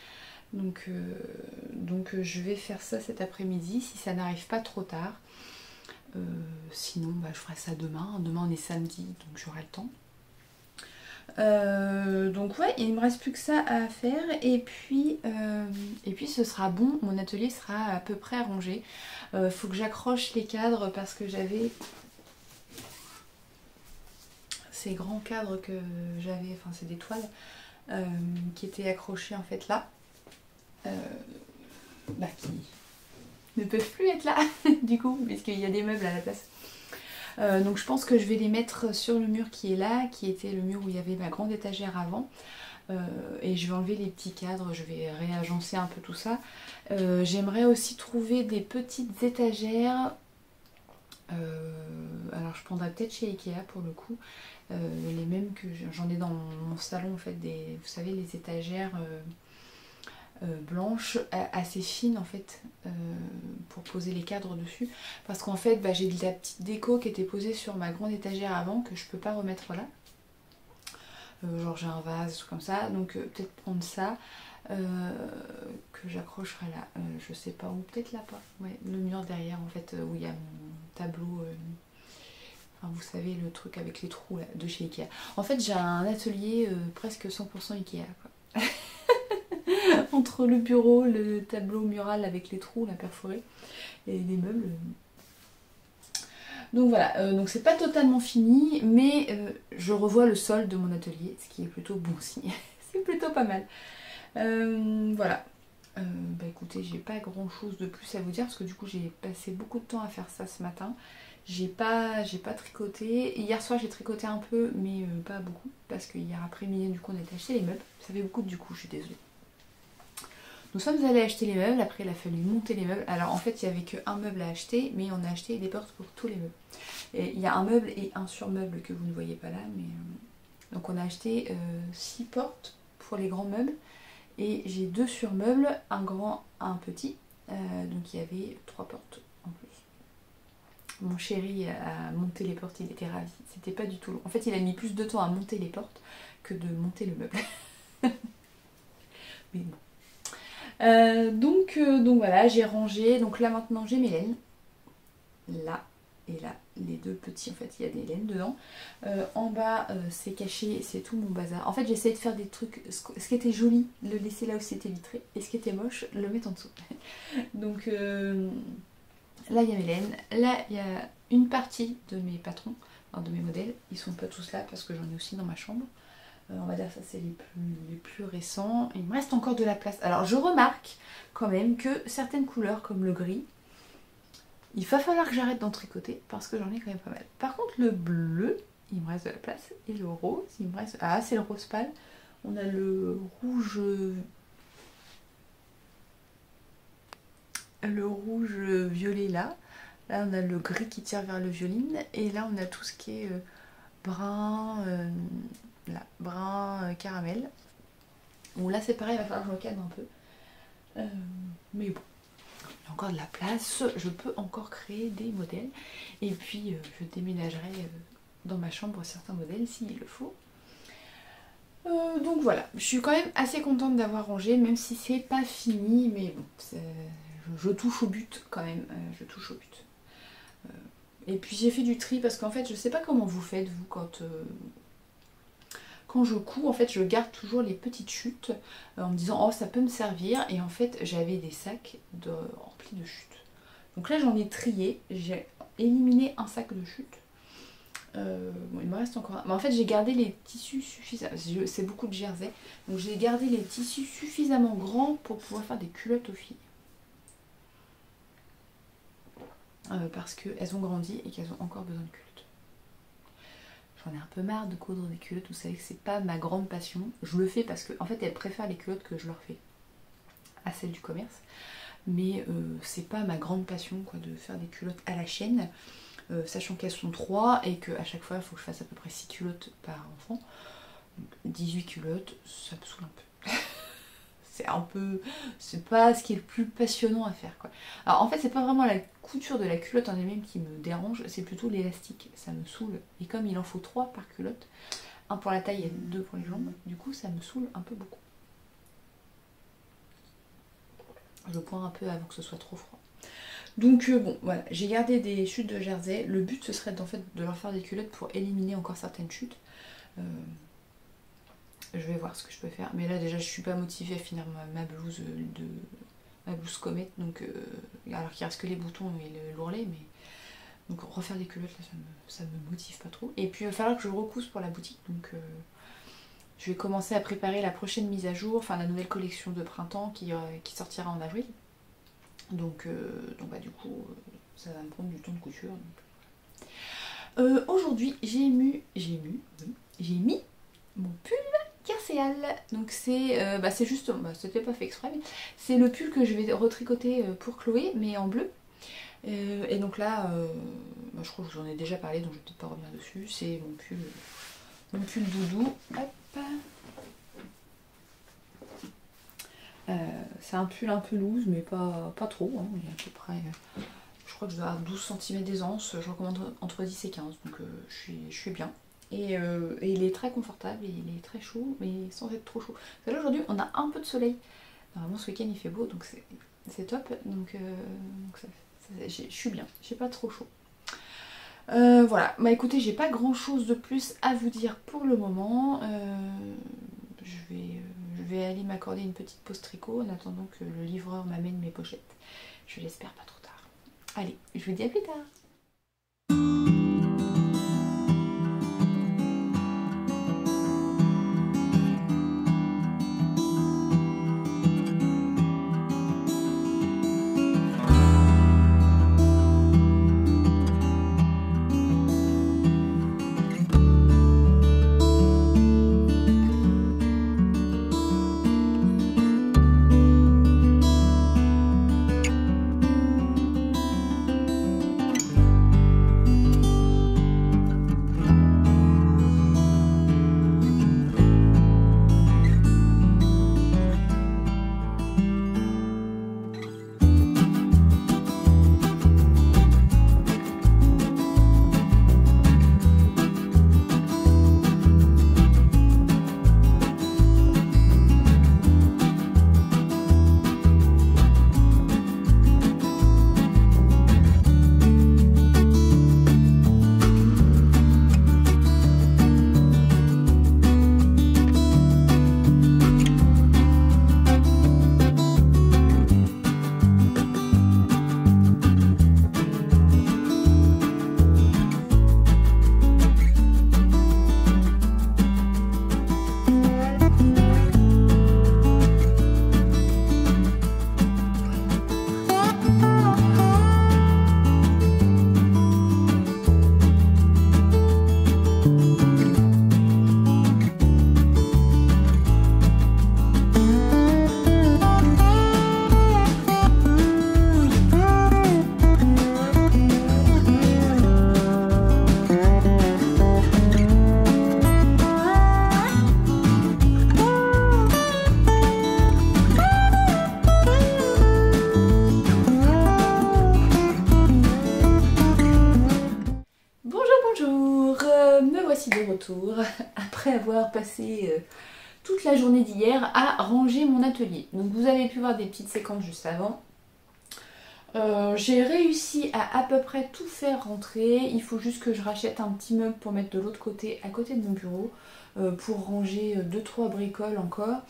Donc je vais faire ça cet après-midi si ça n'arrive pas trop tard. Sinon je ferai ça demain. Demain on est samedi donc j'aurai le temps. Donc ouais, il me reste plus que ça à faire et puis ce sera bon, mon atelier sera à peu près rangé. Faut que j'accroche les cadres parce que j'avais ces grands cadres que j'avais, enfin c'est des toiles qui étaient accrochées en fait là, qui ne peuvent plus être là du coup puisqu'il y a des meubles à la place. Donc je pense que je vais les mettre sur le mur qui est là, qui était le mur où il y avait ma grande étagère avant. Et je vais enlever les petits cadres, je vais réagencer un peu tout ça. J'aimerais aussi trouver des petites étagères. Alors je prendrai peut-être chez Ikea pour le coup. Les mêmes que j'en ai dans mon salon en fait, vous savez les étagères blanches assez fines en fait pour poser les cadres dessus parce qu'en fait j'ai de la petite déco qui était posée sur ma grande étagère avant que je peux pas remettre là, genre j'ai un vase tout comme ça donc peut-être prendre ça que j'accrocherai là, je sais pas, ou peut-être là pas, ouais, le mur derrière en fait où il y a mon tableau enfin, vous savez le truc avec les trous là, de chez Ikea. En fait j'ai un atelier presque 100% Ikea quoi. Entre le bureau, le tableau mural avec les trous là perforés et les meubles. Donc voilà, donc c'est pas totalement fini, mais je revois le sol de mon atelier, ce qui est plutôt bon signe. C'est plutôt pas mal. Voilà. Écoutez, j'ai pas grand chose de plus à vous dire parce que du coup j'ai passé beaucoup de temps à faire ça ce matin. J'ai pas tricoté. Hier soir j'ai tricoté un peu, mais pas beaucoup parce que hier après-midi du coup on a acheté les meubles. Ça fait beaucoup du coup, je suis désolée. Nous sommes allés acheter les meubles, après il a fallu monter les meubles. Alors en fait il n'y avait qu'un meuble à acheter, mais on a acheté des portes pour tous les meubles. Et il y a un meuble et un surmeuble que vous ne voyez pas là, mais donc on a acheté 6 portes pour les grands meubles. Et j'ai 2 surmeubles, un grand, un petit. Donc il y avait 3 portes en plus. Mon chéri a monté les portes, il était ravi. C'était pas du tout long. En fait il a mis plus de temps à monter les portes que de monter le meuble. Mais bon. Donc voilà, j'ai rangé. Donc là maintenant j'ai mes laines. Là et là, les 2 petits en fait, il y a des laines dedans. En bas c'est caché, c'est tout mon bazar. En fait j'ai essayé de faire des trucs, ce qui était joli, le laisser là où c'était vitré. Et ce qui était moche, le mettre en dessous. Donc là il y a mes laines. Là il y a une partie de mes patrons, enfin, de mes modèles. Ils sont pas tous là parce que j'en ai aussi dans ma chambre. On va dire ça c'est les plus récents. Il me reste encore de la place. Alors je remarque quand même que certaines couleurs comme le gris, il va falloir que j'arrête d'en tricoter parce que j'en ai quand même pas mal. Par contre le bleu, il me reste de la place. Et le rose, il me reste... Ah c'est le rose pâle. On a le rouge... Le rouge violet là. Là on a le gris qui tire vers le violine. Et là on a tout ce qui est brun... là, brun caramel. Bon là c'est pareil, il va falloir que je me calme un peu. Mais bon, il y a encore de la place, je peux encore créer des modèles. Et puis je déménagerai dans ma chambre certains modèles s'il le faut. Donc voilà, je suis quand même assez contente d'avoir rangé, même si c'est pas fini, mais bon, je touche au but quand même, je touche au but. Et puis j'ai fait du tri parce qu'en fait je sais pas comment vous faites vous quand je couds, en fait je garde toujours les petites chutes en me disant oh ça peut me servir, et en fait j'avais des sacs remplis de chutes. Donc là j'en ai trié, j'ai éliminé un sac de chutes. Bon, il me reste encore un. Mais en fait j'ai gardé les tissus suffisamment, c'est beaucoup de jersey, donc j'ai gardé les tissus suffisamment grands pour pouvoir faire des culottes aux filles. Parce qu'elles ont grandi et qu'elles ont encore besoin de culottes. J'en ai un peu marre de coudre des culottes, vous savez que c'est pas ma grande passion. Je le fais parce qu'en fait elles préfèrent les culottes que je leur fais à celles du commerce. Mais c'est pas ma grande passion quoi, de faire des culottes à la chaîne. Sachant qu'elles sont 3 et qu'à chaque fois il faut que je fasse à peu près 6 culottes par enfant. Donc 18 culottes, ça me saoule un peu. C'est un peu... c'est pas ce qui est le plus passionnant à faire quoi. Alors en fait c'est pas vraiment la couture de la culotte en elle-même qui me dérange, c'est plutôt l'élastique, ça me saoule. Et comme il en faut 3 par culotte, 1 pour la taille et 2 pour les jambes, du coup ça me saoule un peu beaucoup. Je pointe un peu avant que ce soit trop froid. Donc bon voilà, j'ai gardé des chutes de jersey. Le but ce serait en fait de leur faire des culottes pour éliminer encore certaines chutes. Je vais voir ce que je peux faire. Mais là déjà je suis pas motivée à finir ma blouse comète. Donc alors qu'il reste que les boutons et l'ourlet, mais donc refaire des culottes là ça me motive pas trop. Et puis il va falloir que je recouse pour la boutique. Donc je vais commencer à préparer la prochaine mise à jour, enfin la nouvelle collection de printemps qui sortira en avril. Donc bah, du coup ça va me prendre du temps de couture. Aujourd'hui j'ai mis mon pull Kerséal. Donc c'est juste, c'était pas fait exprès, mais c'est le pull que je vais retricoter pour Chloé, mais en bleu. Et donc là, je crois que je vous en ai déjà parlé, donc je vais peut-être pas revenir dessus. C'est mon pull doudou. Hop. C'est un pull un peu loose, mais pas trop. Hein. Il est à peu près, je crois que je dois avoir 12 cm d'aisance. Je recommande entre 10 et 15, donc je suis bien. Et il est très confortable, et il est très chaud, mais sans être trop chaud. Parce que là aujourd'hui on a un peu de soleil. Normalement ce week-end il fait beau, donc c'est top. Donc je suis bien, j'ai pas trop chaud. Voilà, bah écoutez, j'ai pas grand chose de plus à vous dire pour le moment. Je vais aller m'accorder une petite pause tricot en attendant que le livreur m'amène mes pochettes. Je l'espère pas trop tard. Allez, je vous dis à plus tard. voici de retour après avoir passé toute la journée d'hier à ranger mon atelier. Donc vous avez pu voir des petites séquences juste avant. J'ai réussi à peu près tout faire rentrer. Il faut juste que je rachète un petit meuble pour mettre de l'autre côté, à côté de mon bureau, pour ranger 2-3 bricoles encore.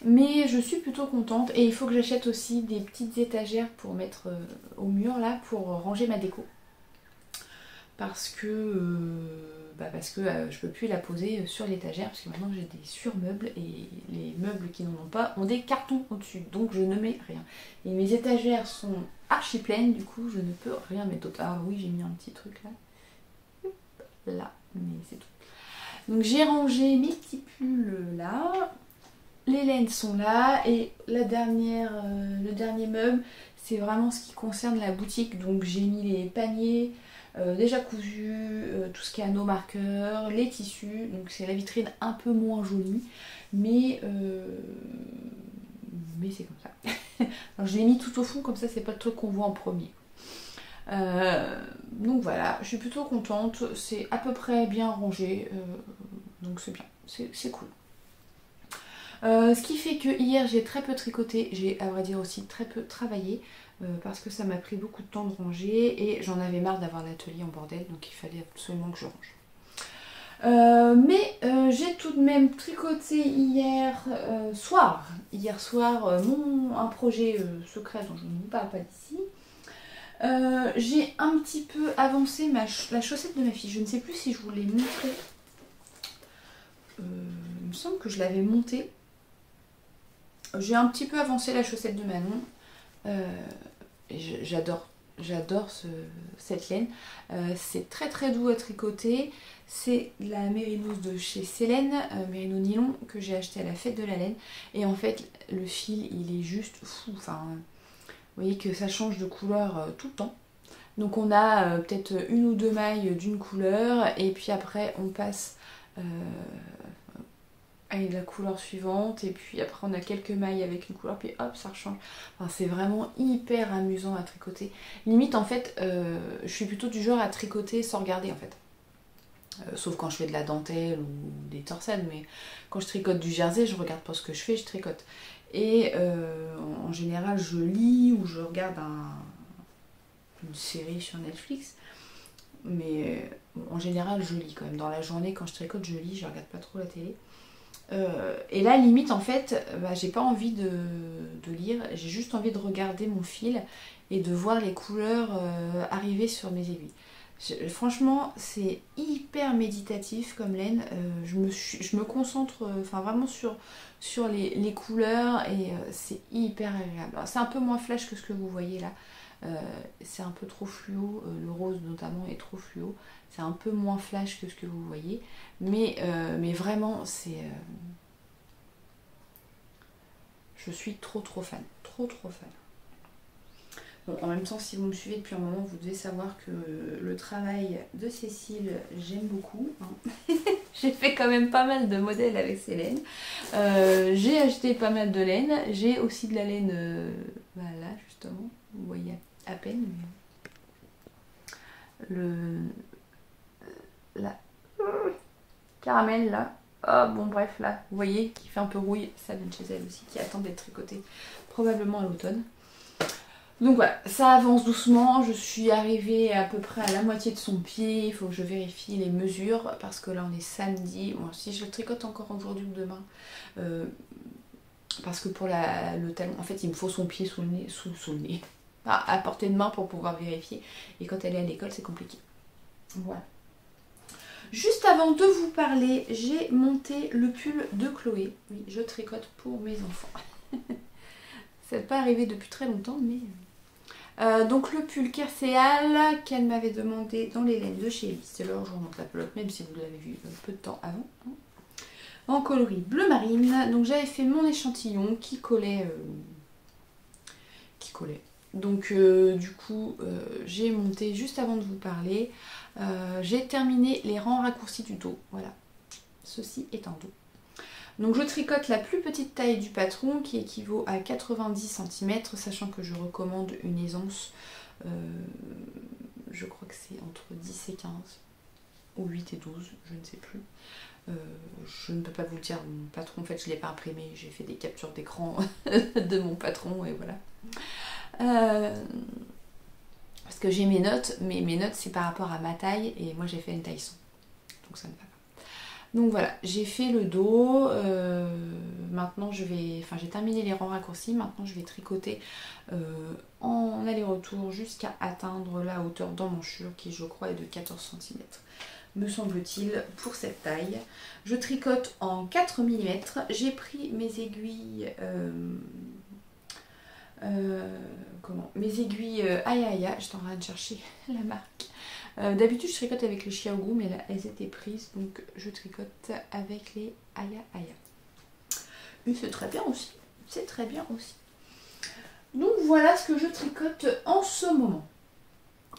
Mais je suis plutôt contente et il faut que j'achète aussi des petites étagères pour mettre au mur là, pour ranger ma déco. Parce que je peux plus la poser sur l'étagère parce que maintenant j'ai des surmeubles et les meubles qui n'en ont pas ont des cartons au-dessus, donc je ne mets rien. Et mes étagères sont archi pleines, du coup je ne peux rien mettre d'autre. Ah oui, j'ai mis un petit truc là, là, mais c'est tout. Donc j'ai rangé mes petits pulls là, les laines sont là et le dernier meuble c'est vraiment ce qui concerne la boutique. Donc j'ai mis les paniers déjà cousus, tout ce qui est anneaux marqueurs, les tissus. Donc c'est la vitrine un peu moins jolie, mais c'est comme ça. Alors je l'ai mis tout au fond, comme ça c'est pas le truc qu'on voit en premier. Donc voilà, je suis plutôt contente, c'est à peu près bien rangé, donc c'est bien, c'est cool. Ce qui fait que hier j'ai très peu tricoté, j'ai à vrai dire aussi très peu travaillé parce que ça m'a pris beaucoup de temps de ranger et j'en avais marre d'avoir l'atelier en bordel, donc il fallait absolument que je range. Mais j'ai tout de même tricoté hier soir un projet secret dont je ne vous parle pas d'ici. J'ai un petit peu avancé la chaussette de ma fille, je ne sais plus si je vous l'ai montré. Il me semble que je l'avais montée. J'ai un petit peu avancé la chaussette de Manon. J'adore cette laine. C'est très très doux à tricoter. C'est la mérinos de chez Célène, Mérino Nylon, que j'ai acheté à la fête de la laine. Et en fait, le fil, il est juste fou. Enfin, vous voyez que ça change de couleur tout le temps. Donc on a peut-être une ou deux mailles d'une couleur. Et puis après, on passe avec la couleur suivante et puis après on a quelques mailles avec une couleur puis hop ça rechange. Enfin, c'est vraiment hyper amusant à tricoter. Limite en fait je suis plutôt du genre à tricoter sans regarder en fait. Sauf quand je fais de la dentelle ou des torsades, mais quand je tricote du jersey je regarde pas ce que je fais, je tricote. Et en général je lis ou je regarde une série sur Netflix. Mais en général je lis quand même. Dans la journée quand je tricote je lis, je regarde pas trop la télé. Et là limite en fait j'ai pas envie de lire, j'ai juste envie de regarder mon fil et de voir les couleurs arriver sur mes aiguilles. Franchement c'est hyper méditatif comme laine, je me concentre vraiment sur les couleurs et c'est hyper agréable. C'est un peu moins flash que ce que vous voyez là, c'est un peu trop fluo, le rose notamment est trop fluo, c'est un peu moins flash que ce que vous voyez, mais vraiment c'est je suis trop fan, trop fan. Bon, en même temps si vous me suivez depuis un moment vous devez savoir que le travail de Cécile j'aime beaucoup hein. J'ai fait quand même pas mal de modèles avec ces laines, j'ai acheté pas mal de laine, j'ai aussi de la laine là justement, vous voyez à peine mais la caramel là, oh, bon bref là, vous voyez qui fait un peu rouille, ça vient de chez elle aussi, qui attend d'être tricoté probablement à l'automne. Donc voilà, ça avance doucement, je suis arrivée à peu près à la moitié de son pied, il faut que je vérifie les mesures parce que là on est samedi, bon si je le tricote encore aujourd'hui ou demain, parce que pour le talon, en fait il me faut son pied sous le nez, sous le nez, à portée de main pour pouvoir vérifier, et quand elle est à l'école c'est compliqué. Voilà. Juste avant de vous parler, j'ai monté le pull de Chloé. Oui, je tricote pour mes enfants. Ça n'est pas arrivé depuis très longtemps, mais... donc le pull Kerséal qu'elle m'avait demandé dans les laines de chez Elise. C'est là où je remonte la pelote, même si vous l'avez vu peu de temps avant. En coloris bleu marine. Donc j'avais fait mon échantillon qui collait. Donc du coup, j'ai monté juste avant de vous parler. J'ai terminé les rangs raccourcis du dos, voilà, ceci est un dos. Donc je tricote la plus petite taille du patron qui équivaut à 90 cm, sachant que je recommande une aisance, je crois que c'est entre 10 et 15. ou 8 et 12, je ne sais plus. Je ne peux pas vous le dire, mon patron, en fait, je ne l'ai pas imprimé, j'ai fait des captures d'écran de mon patron, et voilà. Parce que j'ai mes notes, mais mes notes, c'est par rapport à ma taille, et moi, j'ai fait une taille 100, donc ça ne va pas. Donc voilà, j'ai fait le dos, maintenant je vais, enfin j'ai terminé les rangs raccourcis, maintenant je vais tricoter en aller-retour jusqu'à atteindre la hauteur d'emmanchure qui je crois est de 14 cm, me semble-t-il, pour cette taille. Je tricote en 4 mm, j'ai pris mes aiguilles, mes aiguilles Aya Aya, j'étais en train de chercher la marque. D'habitude je tricote avec les Xiaogu, mais là elles étaient prises, donc je tricote avec les Aya Aya. Mais c'est très bien aussi, c'est très bien aussi. Donc voilà ce que je tricote en ce moment.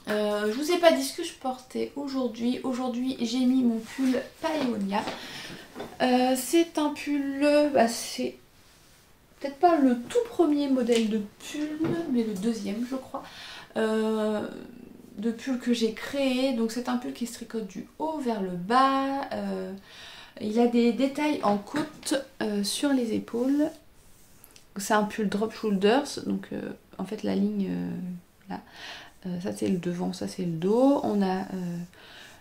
Je vous ai pas dit ce que je portais aujourd'hui. Aujourd'hui j'ai mis mon pull Paeonia. C'est un pull, c'est peut-être pas le tout premier modèle de pull, mais le deuxième je crois. De pull que j'ai créé. Donc c'est un pull qui se tricote du haut vers le bas. Il a des détails en côte sur les épaules. C'est un pull drop shoulders. Donc en fait la ligne là, ça c'est le devant, ça c'est le dos. On a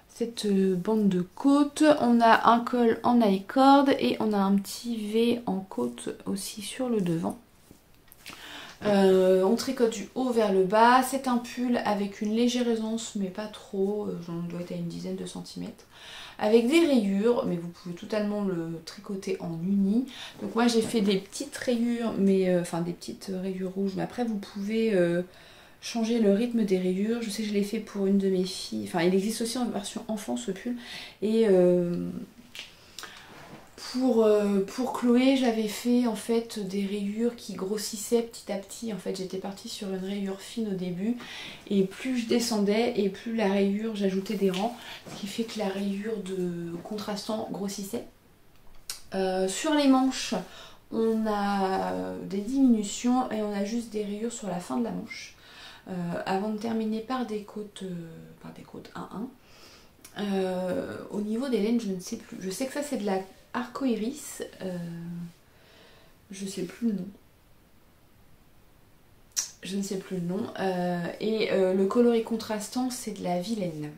cette bande de côte. On a un col en I-cord et on a un petit V en côte aussi sur le devant. On tricote du haut vers le bas. C'est un pull avec une légère aisance mais pas trop, j'en dois être à une dizaine de centimètres, avec des rayures, mais vous pouvez totalement le tricoter en uni. Donc moi j'ai fait des petites rayures, mais enfin des petites rayures rouges, mais après vous pouvez changer le rythme des rayures. Je sais que je l'ai fait pour une de mes filles, enfin il existe aussi en version enfant ce pull, et pour Chloé, j'avais fait en fait des rayures qui grossissaient petit à petit. En fait, j'étais partie sur une rayure fine au début et plus je descendais et plus la rayure, j'ajoutais des rangs, ce qui fait que la rayure de contrastant grossissait. Sur les manches, on a des diminutions et on a juste des rayures sur la fin de la manche. Avant de terminer par des côtes 1-1. Au niveau des laines, je ne sais plus. Je sais que ça c'est de la Arco-Iris, je sais plus le nom. Je ne sais plus le nom. Le coloris contrastant, c'est de la Vilaine.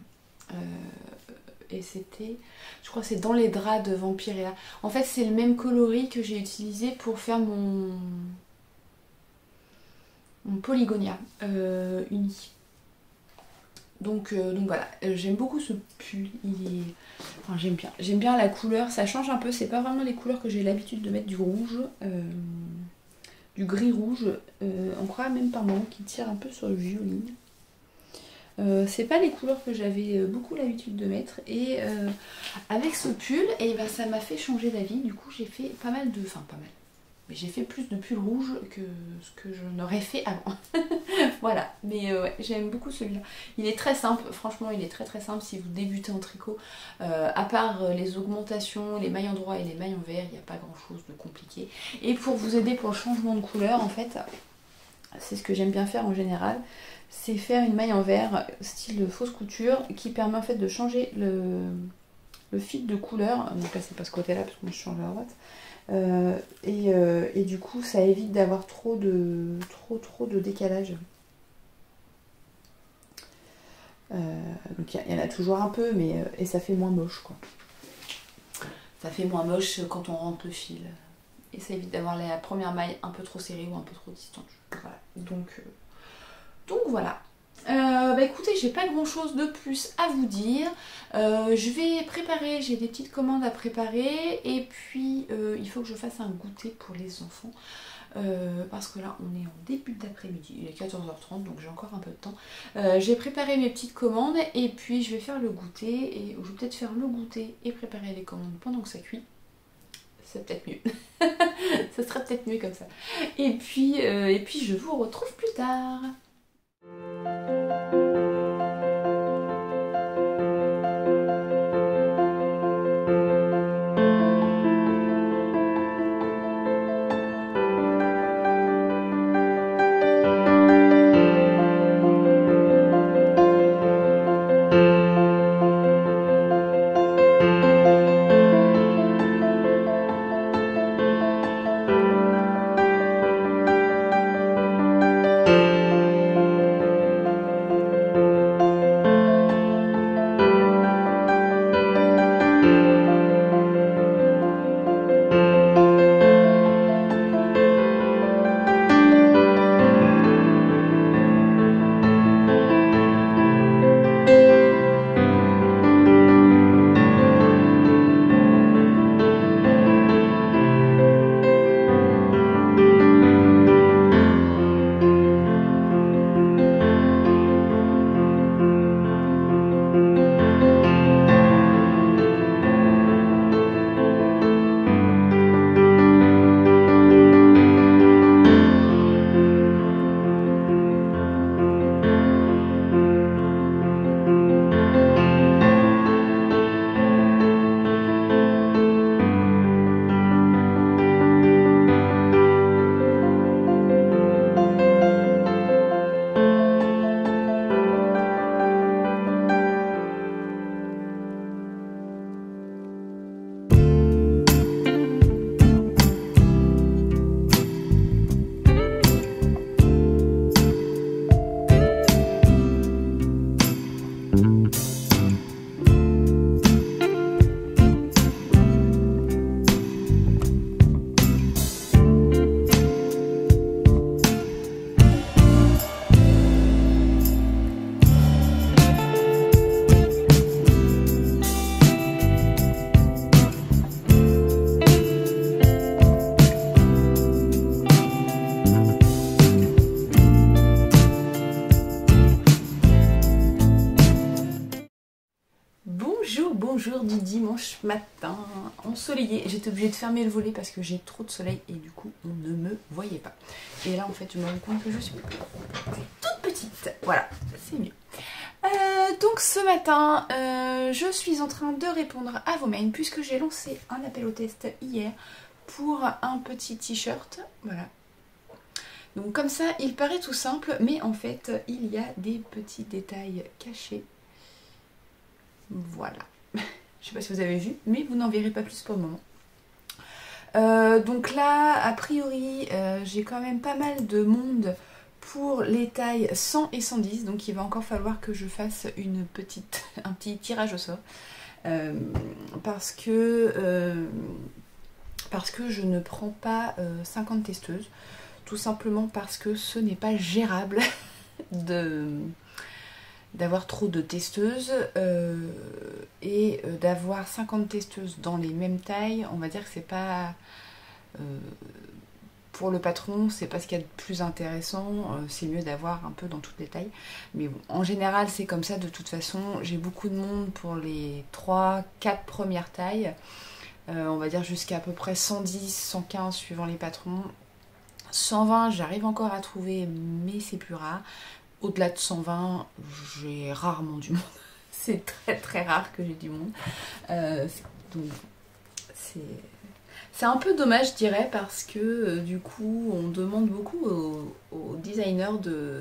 Et c'était, je crois que c'est dans les draps de Vampirella. En fait, c'est le même coloris que j'ai utilisé pour faire mon Polygonia uni. Donc voilà, j'aime beaucoup ce pull, enfin, j'aime bien la couleur, ça change un peu, c'est pas vraiment les couleurs que j'ai l'habitude de mettre, du rouge, du gris rouge, on croit même par moment qu'il tire un peu sur le violine. C'est pas les couleurs que j'avais beaucoup l'habitude de mettre, et avec ce pull, ça m'a fait changer d'avis. Du coup j'ai fait pas mal, mais j'ai fait plus de pulls rouges que ce que je n'aurais fait avant. Voilà, mais ouais, j'aime beaucoup celui-là. Il est très simple, franchement il est très très simple si vous débutez en tricot. À part les augmentations, les mailles endroits et les mailles envers, il n'y a pas grand chose de compliqué. Et pour vous aider pour le changement de couleur, en fait, c'est ce que j'aime bien faire en général, c'est faire une maille envers style fausse couture qui permet en fait de changer le fil de couleur. Donc là c'est pas ce côté là parce que moi je change à droite. Et du coup ça évite d'avoir trop de décalage. Donc il y en a toujours un peu, mais et ça fait moins moche quoi. Ça fait moins moche quand on rentre le fil. Et ça évite d'avoir la première maille un peu trop serrée ou un peu trop distendue. Voilà. Donc voilà. Écoutez, j'ai pas grand chose de plus à vous dire. Je vais préparer, j'ai des petites commandes à préparer, et puis il faut que je fasse un goûter pour les enfants. Parce que là on est en début d'après-midi, il est 14h30 donc j'ai encore un peu de temps. J'ai préparé mes petites commandes et puis je vais faire le goûter, et je vais peut-être faire le goûter et préparer les commandes pendant que ça cuit. C'est peut-être mieux. Ça serait peut-être mieux comme ça. Et puis je vous retrouve plus tard. Bonjour du dimanche matin, ensoleillé. J'étais obligée de fermer le volet parce que j'ai trop de soleil et du coup on ne me voyait pas. Et là en fait je me rends compte que je suis toute petite. Voilà, c'est mieux. Donc ce matin, je suis en train de répondre à vos mails puisque j'ai lancé un appel au test hier pour un petit t-shirt. Voilà. Donc comme ça, il paraît tout simple, mais en fait, il y a des petits détails cachés. Voilà. Je sais pas si vous avez vu, mais vous n'en verrez pas plus pour le moment. Donc là, a priori, j'ai quand même pas mal de monde pour les tailles 100 et 110. Donc il va encore falloir que je fasse un petit tirage au sort. Parce que je ne prends pas 50 testeuses. Tout simplement parce que ce n'est pas gérable d'avoir trop de testeuses et d'avoir 50 testeuses dans les mêmes tailles. On va dire que c'est pas pour le patron, c'est pas ce qu'il y a de plus intéressant. C'est mieux d'avoir un peu dans toutes les tailles, mais bon, en général c'est comme ça. De toute façon, j'ai beaucoup de monde pour les 3-4 premières tailles, on va dire jusqu'à peu près 110, 115 suivant les patrons. 120 j'arrive encore à trouver, mais c'est plus rare. Au-delà de 120, j'ai rarement du monde. C'est très très rare que j'ai du monde. Donc c'est un peu dommage, je dirais, parce que du coup, on demande beaucoup aux designers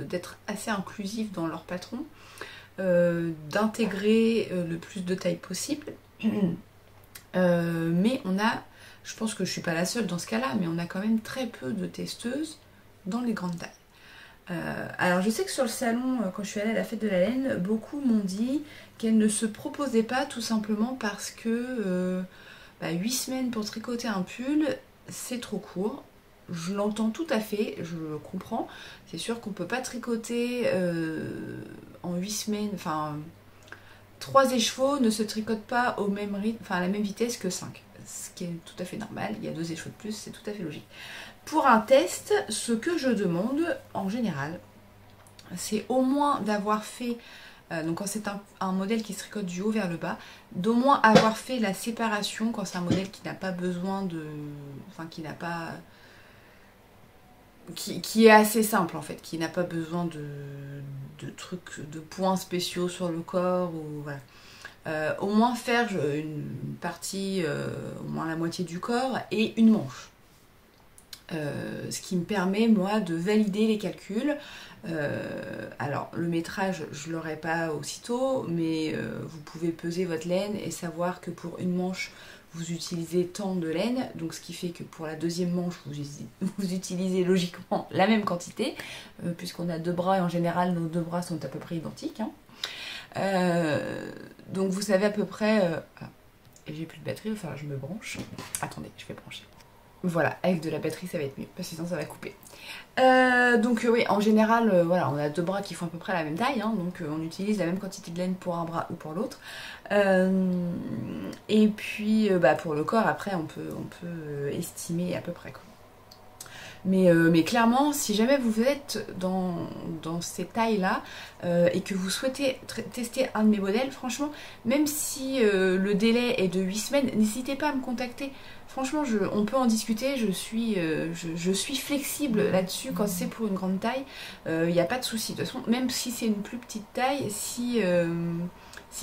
d'être assez inclusifs dans leur patron, d'intégrer le plus de tailles possible. Mais on a, je pense que je suis pas la seule dans ce cas-là, mais on a quand même très peu de testeuses dans les grandes tailles. Alors je sais que sur le salon, quand je suis allée à la fête de la laine, beaucoup m'ont dit qu'elles ne se proposaient pas tout simplement parce que 8 semaines pour tricoter un pull, c'est trop court. Je l'entends tout à fait, je le comprends. C'est sûr qu'on peut pas tricoter en 8 semaines, enfin 3 écheveaux ne se tricotent pas au même rythme, enfin à la même vitesse que 5. Ce qui est tout à fait normal, il y a 2 écheveaux de plus, c'est tout à fait logique. Pour un test, ce que je demande en général, c'est au moins d'avoir fait, donc quand c'est un modèle qui se tricote du haut vers le bas, d'au moins avoir fait la séparation quand c'est un modèle qui n'a pas besoin de... Enfin qui n'a pas... Qui est assez simple en fait, qui n'a pas besoin de trucs, de points spéciaux sur le corps ou voilà. Au moins faire une partie, au moins la moitié du corps et une manche. Ce qui me permet moi de valider les calculs. Alors le métrage je l'aurai pas aussitôt, mais vous pouvez peser votre laine et savoir que pour une manche vous utilisez tant de laine, donc ce qui fait que pour la deuxième manche vous utilisez logiquement la même quantité, puisqu'on a 2 bras et en général nos 2 bras sont à peu près identiques, hein. Donc vous savez à peu près... j'ai plus de batterie, il va falloir que je me branche. Attendez, je vais brancher. Voilà, avec de la batterie ça va être mieux, parce que sinon ça va couper. Donc oui, en général, voilà, on a 2 bras qui font à peu près la même taille, hein, donc on utilise la même quantité de laine pour un bras ou pour l'autre. Et puis pour le corps, après on peut estimer à peu près quoi. Mais clairement, si jamais vous êtes dans ces tailles-là et que vous souhaitez tester un de mes modèles, franchement, même si le délai est de 8 semaines, n'hésitez pas à me contacter. Franchement, on peut en discuter, je suis flexible là-dessus quand c'est pour une grande taille, il n'y a pas de souci. De toute façon, même si c'est une plus petite taille, si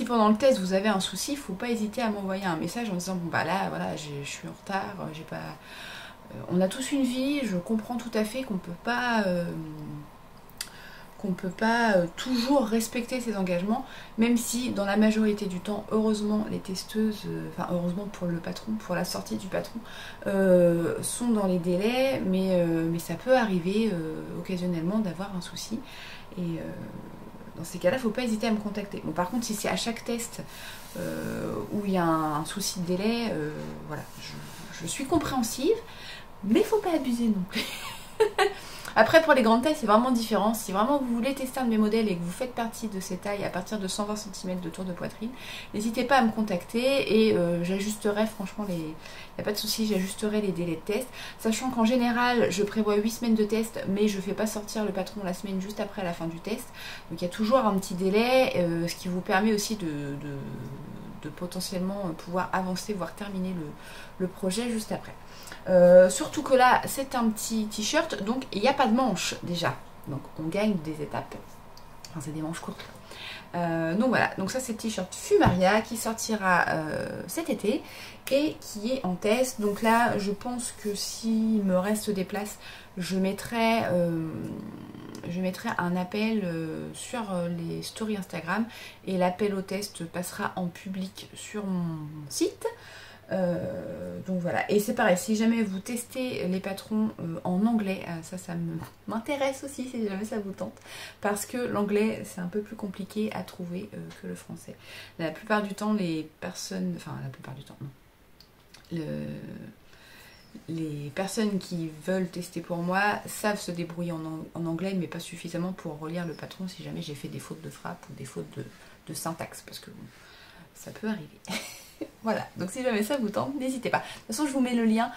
pendant le test vous avez un souci, il ne faut pas hésiter à m'envoyer un message en disant bon bah là, voilà, je suis en retard, j'ai pas... On a tous une vie, je comprends tout à fait qu'on peut pas toujours respecter ses engagements, même si dans la majorité du temps, heureusement, les testeuses, enfin heureusement pour le patron, pour la sortie du patron, sont dans les délais, mais ça peut arriver occasionnellement d'avoir un souci. Et dans ces cas-là, il ne faut pas hésiter à me contacter. Bon, par contre, si c'est à chaque test où il y a un souci de délai, voilà, je suis compréhensive. Mais il ne faut pas abuser non plus. Après, pour les grandes tailles, c'est vraiment différent. Si vraiment vous voulez tester un de mes modèles et que vous faites partie de ces tailles à partir de 120 cm de tour de poitrine, n'hésitez pas à me contacter et j'ajusterai, franchement, il n'y a pas de souci, j'ajusterai les délais de test. Sachant qu'en général, je prévois 8 semaines de test, mais je ne fais pas sortir le patron la semaine juste après la fin du test. Donc il y a toujours un petit délai, ce qui vous permet aussi de de potentiellement pouvoir avancer, voire terminer le projet juste après. Surtout que là, c'est un petit t-shirt, donc il n'y a pas de manches déjà. Donc on gagne des étapes. Enfin, c'est des manches courtes. Donc voilà, donc ça c'est le t-shirt Fumaria qui sortira cet été et qui est en test. Donc là, je pense que s'il me reste des places, je mettrai un appel sur les stories Instagram et l'appel au test passera en public sur mon site. Donc voilà, et c'est pareil, si jamais vous testez les patrons en anglais, ça m'intéresse aussi si jamais ça vous tente, parce que l'anglais c'est un peu plus compliqué à trouver que le français. La plupart du temps, les personnes, enfin la plupart du temps, non. Les personnes qui veulent tester pour moi savent se débrouiller en anglais, mais pas suffisamment pour relire le patron si jamais j'ai fait des fautes de frappe ou des fautes de syntaxe, parce que bon, ça peut arriver. Voilà, donc si jamais ça vous tente, n'hésitez pas. De toute façon, je vous mets le lien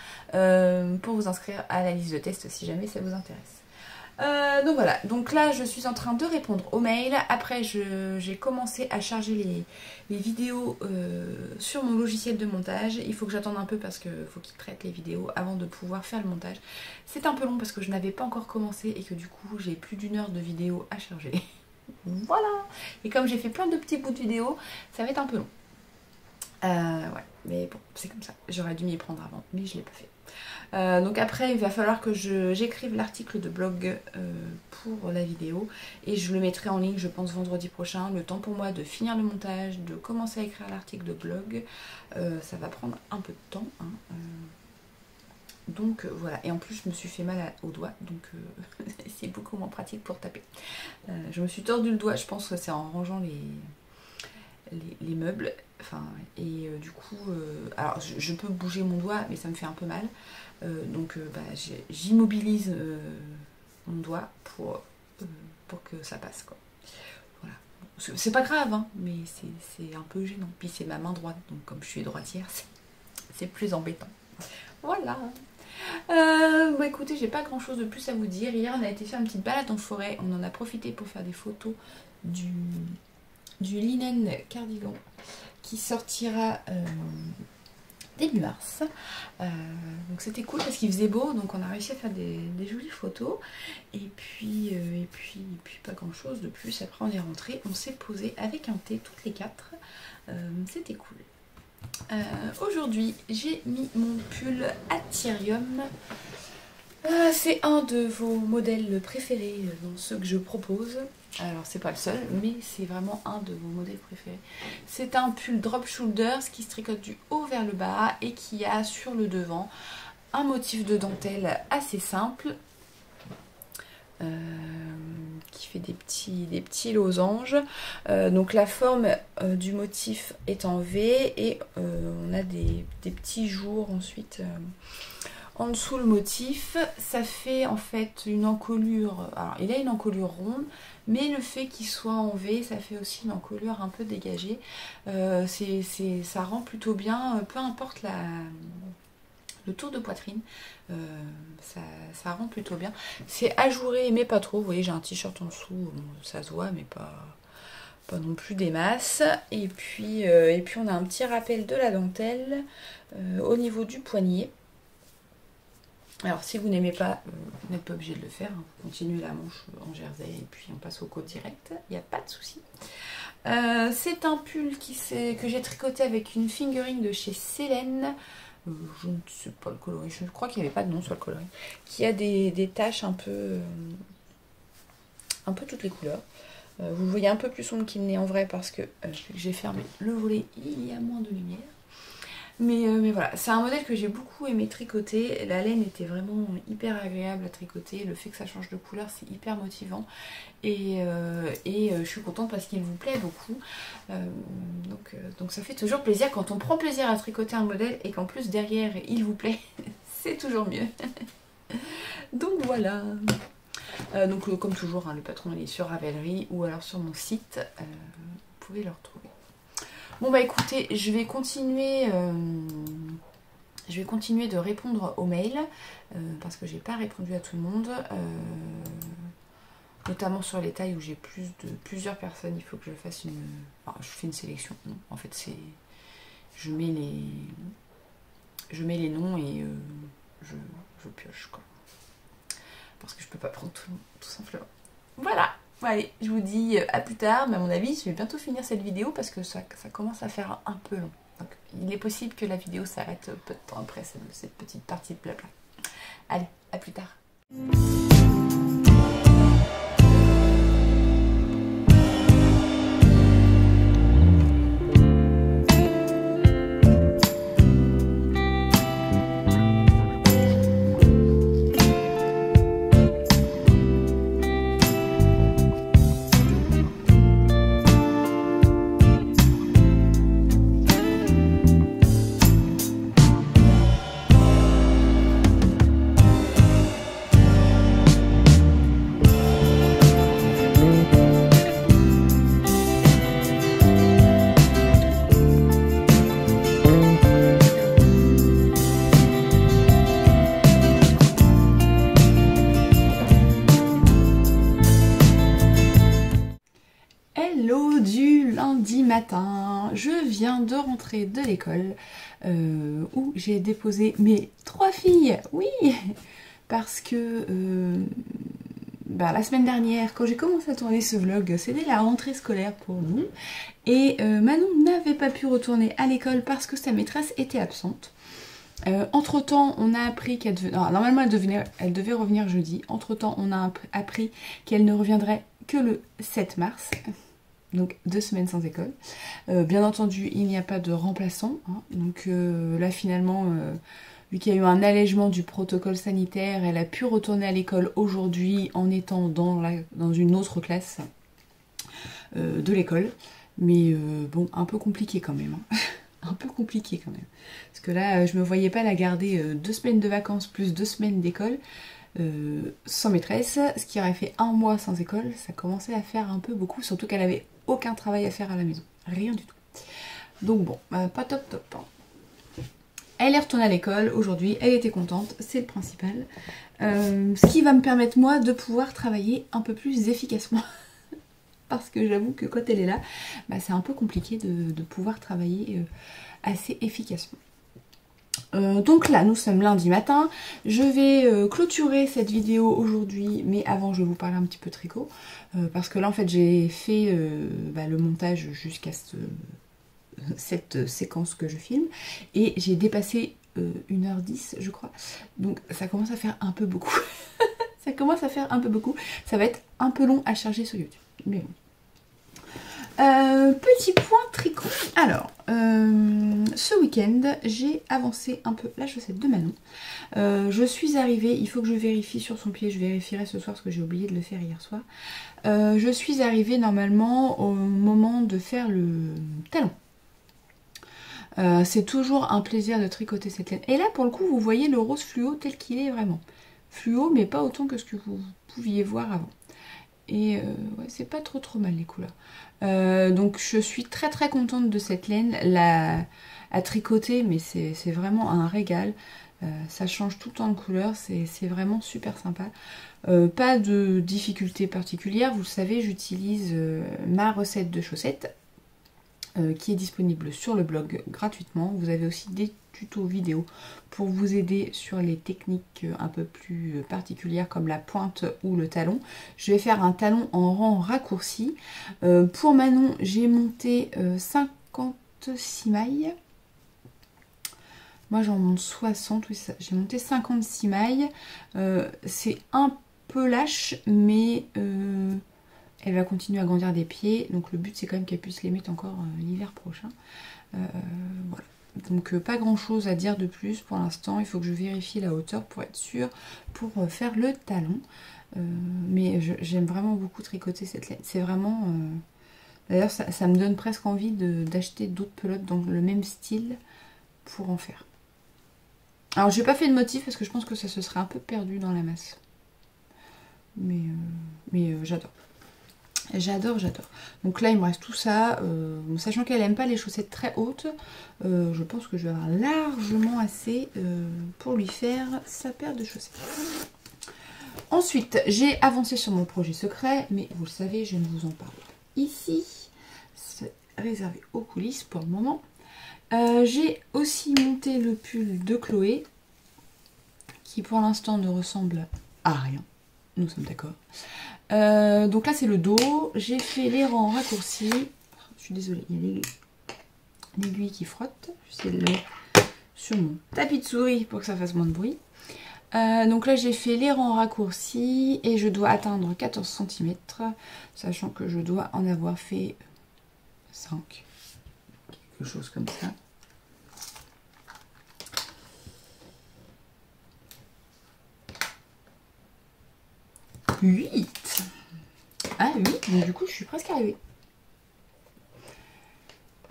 pour vous inscrire à la liste de tests si jamais ça vous intéresse. Donc voilà, donc là je suis en train de répondre aux mails. Après j'ai commencé à charger les vidéos sur mon logiciel de montage. Il faut que j'attende un peu parce qu'il faut qu'il traite les vidéos avant de pouvoir faire le montage. C'est un peu long parce que je n'avais pas encore commencé et que du coup j'ai plus d'1 heure de vidéo à charger. Voilà, et comme j'ai fait plein de petits bouts de vidéos, ça va être un peu long. Ouais, mais bon, c'est comme ça. J'aurais dû m'y prendre avant, mais je ne l'ai pas fait. Donc après, il va falloir que j'écrive l'article de blog pour la vidéo et je le mettrai en ligne, je pense, vendredi prochain. Le temps pour moi de finir le montage, de commencer à écrire l'article de blog, ça va prendre un peu de temps. Hein. Donc voilà, et en plus je me suis fait mal au doigt, donc c'est beaucoup moins pratique pour taper. Je me suis tordu le doigt, je pense que c'est en rangeant les meubles, enfin, et du coup, alors je peux bouger mon doigt, mais ça me fait un peu mal, donc bah, j'immobilise mon doigt pour que ça passe, quoi. Voilà. C'est pas grave, hein, mais c'est un peu gênant. Puis c'est ma main droite, donc comme je suis droitière, c'est plus embêtant. Voilà. Bah écoutez, j'ai pas grand chose de plus à vous dire. Hier on a été faire une petite balade en forêt, on en a profité pour faire des photos du linen cardigan qui sortira début mars. Donc c'était cool parce qu'il faisait beau, donc on a réussi à faire des jolies photos. Et puis pas grand chose de plus. Après on est rentré, on s'est posé avec un thé toutes les 4. C'était cool. Aujourd'hui j'ai mis mon pull Atyrium. C'est un de vos modèles préférés dans ceux que je propose. Alors c'est pas le seul, mais c'est vraiment un de vos modèles préférés. C'est un pull drop shoulders qui se tricote du haut vers le bas et qui a sur le devant un motif de dentelle assez simple. Qui fait des petits losanges. Donc la forme du motif est en V et on a des petits jours ensuite en dessous le motif. Ça fait en fait une encolure. Alors il a une encolure ronde, mais le fait qu'il soit en V, ça fait aussi une encolure un peu dégagée. Ça rend plutôt bien, peu importe le tour de poitrine, ça rend plutôt bien. C'est ajouré mais pas trop. Vous voyez, j'ai un t-shirt en dessous, ça se voit mais pas non plus des masses. Et puis on a un petit rappel de la dentelle au niveau du poignet. Alors si vous n'aimez pas, vous n'êtes pas obligé de le faire, hein. Continuez la manche en jersey et puis on passe au côte direct, il n'y a pas de souci. C'est un pull que j'ai tricoté avec une fingering de chez Célène. Je ne sais pas le coloris, je crois qu'il n'y avait pas de nom sur le coloris. Qui a des taches un peu toutes les couleurs. Vous le voyez un peu plus sombre qu'il n'est en vrai parce que j'ai fermé le volet, il y a moins de lumière. Mais voilà, c'est un modèle que j'ai beaucoup aimé tricoter. La laine était vraiment hyper agréable à tricoter. Le fait que ça change de couleur, c'est hyper motivant. Et je suis contente parce qu'il vous plaît beaucoup. Donc ça fait toujours plaisir quand on prend plaisir à tricoter un modèle et qu'en plus derrière il vous plaît. C'est toujours mieux. Donc voilà. Donc comme toujours, hein, le patron il est sur Ravelry ou alors sur mon site. Vous pouvez le retrouver. Bon bah écoutez, je vais continuer de répondre aux mails parce que j'ai pas répondu à tout le monde, notamment sur les tailles où j'ai plusieurs personnes. Il faut que je fasse je fais une sélection. Non, en fait je mets les noms et je pioche quoi. Parce que je peux pas prendre tout simplement. Voilà, allez, je vous dis à plus tard, mais à mon avis, je vais bientôt finir cette vidéo parce que ça commence à faire un peu long. Donc, il est possible que la vidéo s'arrête peu de temps après cette petite partie de blabla. Allez, à plus tard. Hello du lundi matin, je viens de rentrer de l'école où j'ai déposé mes 3 filles, oui, parce que la semaine dernière quand j'ai commencé à tourner ce vlog, c'était la rentrée scolaire pour nous et Manon n'avait pas pu retourner à l'école parce que sa maîtresse était absente. Entre temps on a appris qu'elle devait... normalement elle devait revenir jeudi, entre temps on a appris qu'elle ne reviendrait que le 7 mars. Donc 2 semaines sans école. Bien entendu, il n'y a pas de remplaçant. Hein. Donc là finalement, vu qu'il y a eu un allègement du protocole sanitaire, elle a pu retourner à l'école aujourd'hui en étant dans une autre classe de l'école. Mais bon, un peu compliqué quand même. Hein. Un peu compliqué quand même. Parce que là, je me voyais pas la garder 2 semaines de vacances plus 2 semaines d'école. Sans maîtresse, ce qui aurait fait 1 mois sans école, ça commençait à faire un peu beaucoup, surtout qu'elle avait aucun travail à faire à la maison, rien du tout. Donc bon, pas top. Hein. Elle est retournée à l'école aujourd'hui, elle était contente, c'est le principal. Ce qui va me permettre moi de pouvoir travailler un peu plus efficacement. Parce que j'avoue que quand elle est là, c'est un peu compliqué de pouvoir travailler assez efficacement. Donc là nous sommes lundi matin, je vais clôturer cette vidéo aujourd'hui, mais avant je vais vous parler un petit peu tricot, parce que là en fait j'ai fait le montage jusqu'à cette séquence que je filme, et j'ai dépassé 1h10 je crois, donc ça commence à faire un peu beaucoup. Ça commence à faire un peu beaucoup, ça va être un peu long à charger sur YouTube, mais bon. Petit point tricot. Alors, ce week-end, j'ai avancé un peu la chaussette de Manon. Je suis arrivée, il faut que je vérifie sur son pied, je vérifierai ce soir parce que j'ai oublié de le faire hier soir. Je suis arrivée normalement au moment de faire le talon. C'est toujours un plaisir de tricoter cette laine. Et là, pour le coup, vous voyez le rose fluo tel qu'il est vraiment. Fluo, mais pas autant que ce que vous pouviez voir avant. Et ouais, c'est pas trop mal les couleurs. Donc je suis très contente de cette laine à tricoter, mais c'est vraiment un régal. Ça change tout le temps de couleur, c'est vraiment super sympa. Pas de difficulté particulière, vous le savez, j'utilise ma recette de chaussettes qui est disponible sur le blog gratuitement. Vous avez aussi des tutos vidéo pour vous aider sur les techniques un peu plus particulières comme la pointe ou le talon. Je vais faire un talon en rang raccourci. Pour Manon, j'ai monté 56 mailles. Moi j'en monte 60, oui, j'ai monté 56 mailles. C'est un peu lâche, mais elle va continuer à grandir des pieds. Donc le but c'est quand même qu'elle puisse les mettre encore l'hiver prochain. Voilà. Donc pas grand chose à dire de plus pour l'instant. Il faut que je vérifie la hauteur pour être sûre pour faire le talon. Mais j'aime vraiment beaucoup tricoter cette laine. C'est vraiment... D'ailleurs ça me donne presque envie d'acheter d'autres pelotes dans le même style pour en faire. Alors j'ai pas fait de motif parce que je pense que ça se serait un peu perdu dans la masse. Mais j'adore. J'adore. Donc là il me reste tout ça. Sachant qu'elle aime pas les chaussettes très hautes, je pense que je vais avoir largement assez pour lui faire sa paire de chaussettes. Ensuite j'ai avancé sur mon projet secret, mais vous le savez, je ne vous en parle pas ici. C'est réservé aux coulisses pour le moment. J'ai aussi monté le pull de Chloé, qui pour l'instant ne ressemble à rien. Nous sommes d'accord. Donc là c'est le dos. J'ai fait les rangs raccourcis. Je suis désolée, il y a l'aiguille qui frotte. J'essaie de le mettre sur mon tapis de souris pour que ça fasse moins de bruit. Donc là j'ai fait les rangs raccourcis et je dois atteindre 14 cm, sachant que je dois en avoir fait 5. Quelque chose comme ça. « 8 » Ah 8, donc du coup je suis presque arrivée.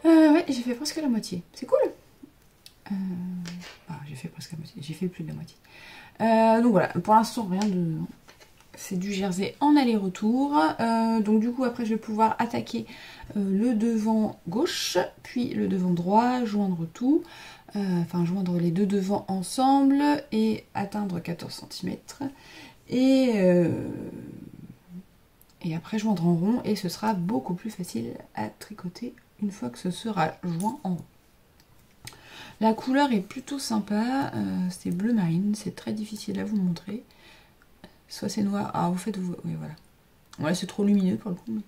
Ouais, j'ai fait presque la moitié. C'est cool. J'ai fait presque la moitié. J'ai fait plus de la moitié. Donc voilà, pour l'instant rien de... C'est du jersey en aller-retour. Donc du coup après je vais pouvoir attaquer le devant gauche, puis le devant droit, joindre tout. Enfin joindre les deux devants ensemble et atteindre 14 cm. Et après joindre en rond et ce sera beaucoup plus facile à tricoter une fois que ce sera joint en rond. La couleur est plutôt sympa, c'est bleu marine, c'est très difficile à vous montrer. Soit c'est noir, ah au fait, oui voilà. Ouais c'est trop lumineux pour le coup,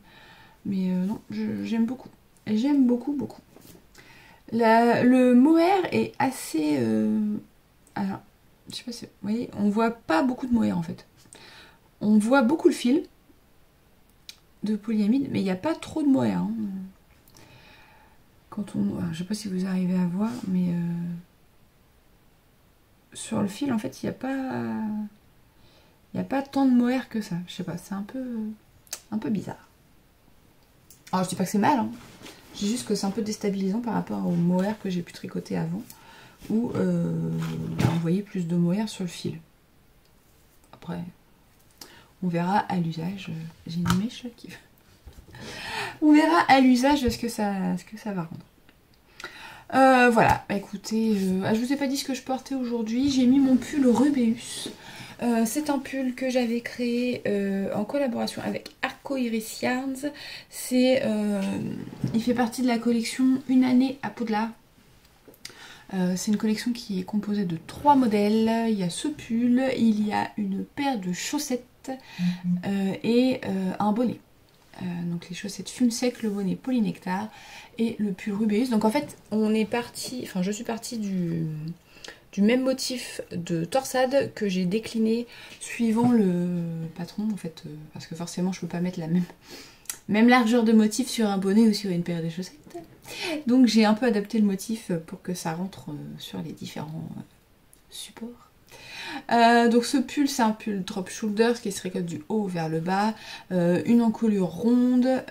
mais non, j'aime beaucoup. J'aime beaucoup. Le mohair est assez... alors, je sais pas si vous voyez, on voit pas beaucoup de mohair en fait. On voit beaucoup le fil de polyamide, mais il n'y a pas trop de mohair. Hein. Quand on, alors, je sais pas si vous arrivez à voir, mais sur le fil en fait il n'y a pas tant de mohair que ça. Je sais pas, c'est un peu bizarre. Alors je dis pas que c'est mal, hein. Je dis juste que c'est un peu déstabilisant par rapport au mohair que j'ai pu tricoter avant, où on voyait plus de mohair sur le fil. Après, on verra à l'usage. J'ai une mèche qui... On verra à l'usage ce que ça va rendre. Voilà, écoutez, je vous ai pas dit ce que je portais aujourd'hui. J'ai mis mon pull Rubeus. C'est un pull que j'avais créé en collaboration avec Arcoiris Yarns. Il fait partie de la collection Une année à Poudlard. C'est une collection qui est composée de 3 modèles. Il y a ce pull, il y a une paire de chaussettes et un bonnet. Donc les chaussettes fume sec, le bonnet polynectar et le pull Rubeus. Donc en fait je suis partie du même motif de torsade que j'ai décliné suivant le patron en fait, parce que forcément je peux pas mettre la même largeur de motif sur un bonnet ou sur une paire de chaussettes. Donc j'ai un peu adapté le motif pour que ça rentre sur les différents supports. Donc ce pull c'est un pull drop shoulders qui se récolte du haut vers le bas, une encolure ronde,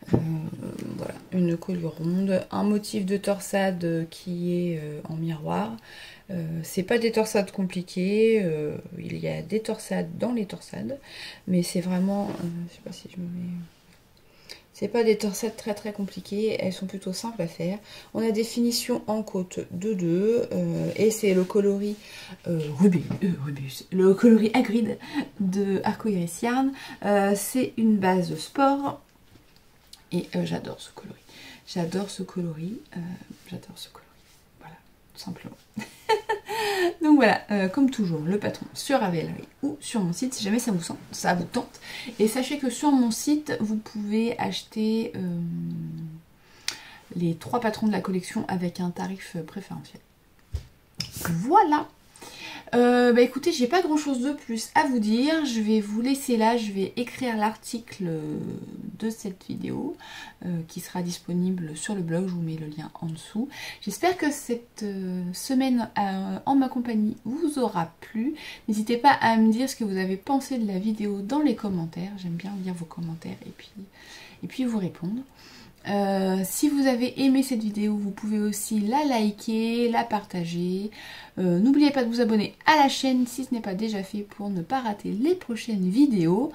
voilà, une colure ronde, un motif de torsade qui est en miroir. C'est pas des torsades compliquées, il y a des torsades dans les torsades, mais c'est vraiment, je sais pas si je me mets... C'est pas des torsades très compliquées, elles sont plutôt simples à faire. On a des finitions en côte de 2 et c'est le coloris Rubeus, le coloris Hagrid de Arcoiris Yarns. C'est une base sport et j'adore ce coloris. J'adore ce coloris, voilà, tout simplement. Donc voilà, comme toujours, le patron sur Ravelry ou sur mon site si jamais ça vous tente. Et sachez que sur mon site, vous pouvez acheter les 3 patrons de la collection avec un tarif préférentiel. Voilà. Écoutez, j'ai pas grand chose de plus à vous dire. Je vais vous laisser là, je vais écrire l'article de cette vidéo qui sera disponible sur le blog, je vous mets le lien en dessous. J'espère que cette semaine en ma compagnie vous aura plu. N'hésitez pas à me dire ce que vous avez pensé de la vidéo dans les commentaires. J'aime bien lire vos commentaires et puis vous répondre. Si vous avez aimé cette vidéo, vous pouvez aussi la liker, la partager. N'oubliez pas de vous abonner à la chaîne si ce n'est pas déjà fait pour ne pas rater les prochaines vidéos.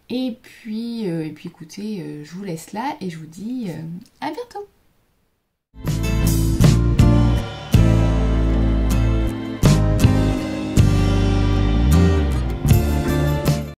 Et puis écoutez, je vous laisse là et je vous dis à bientôt.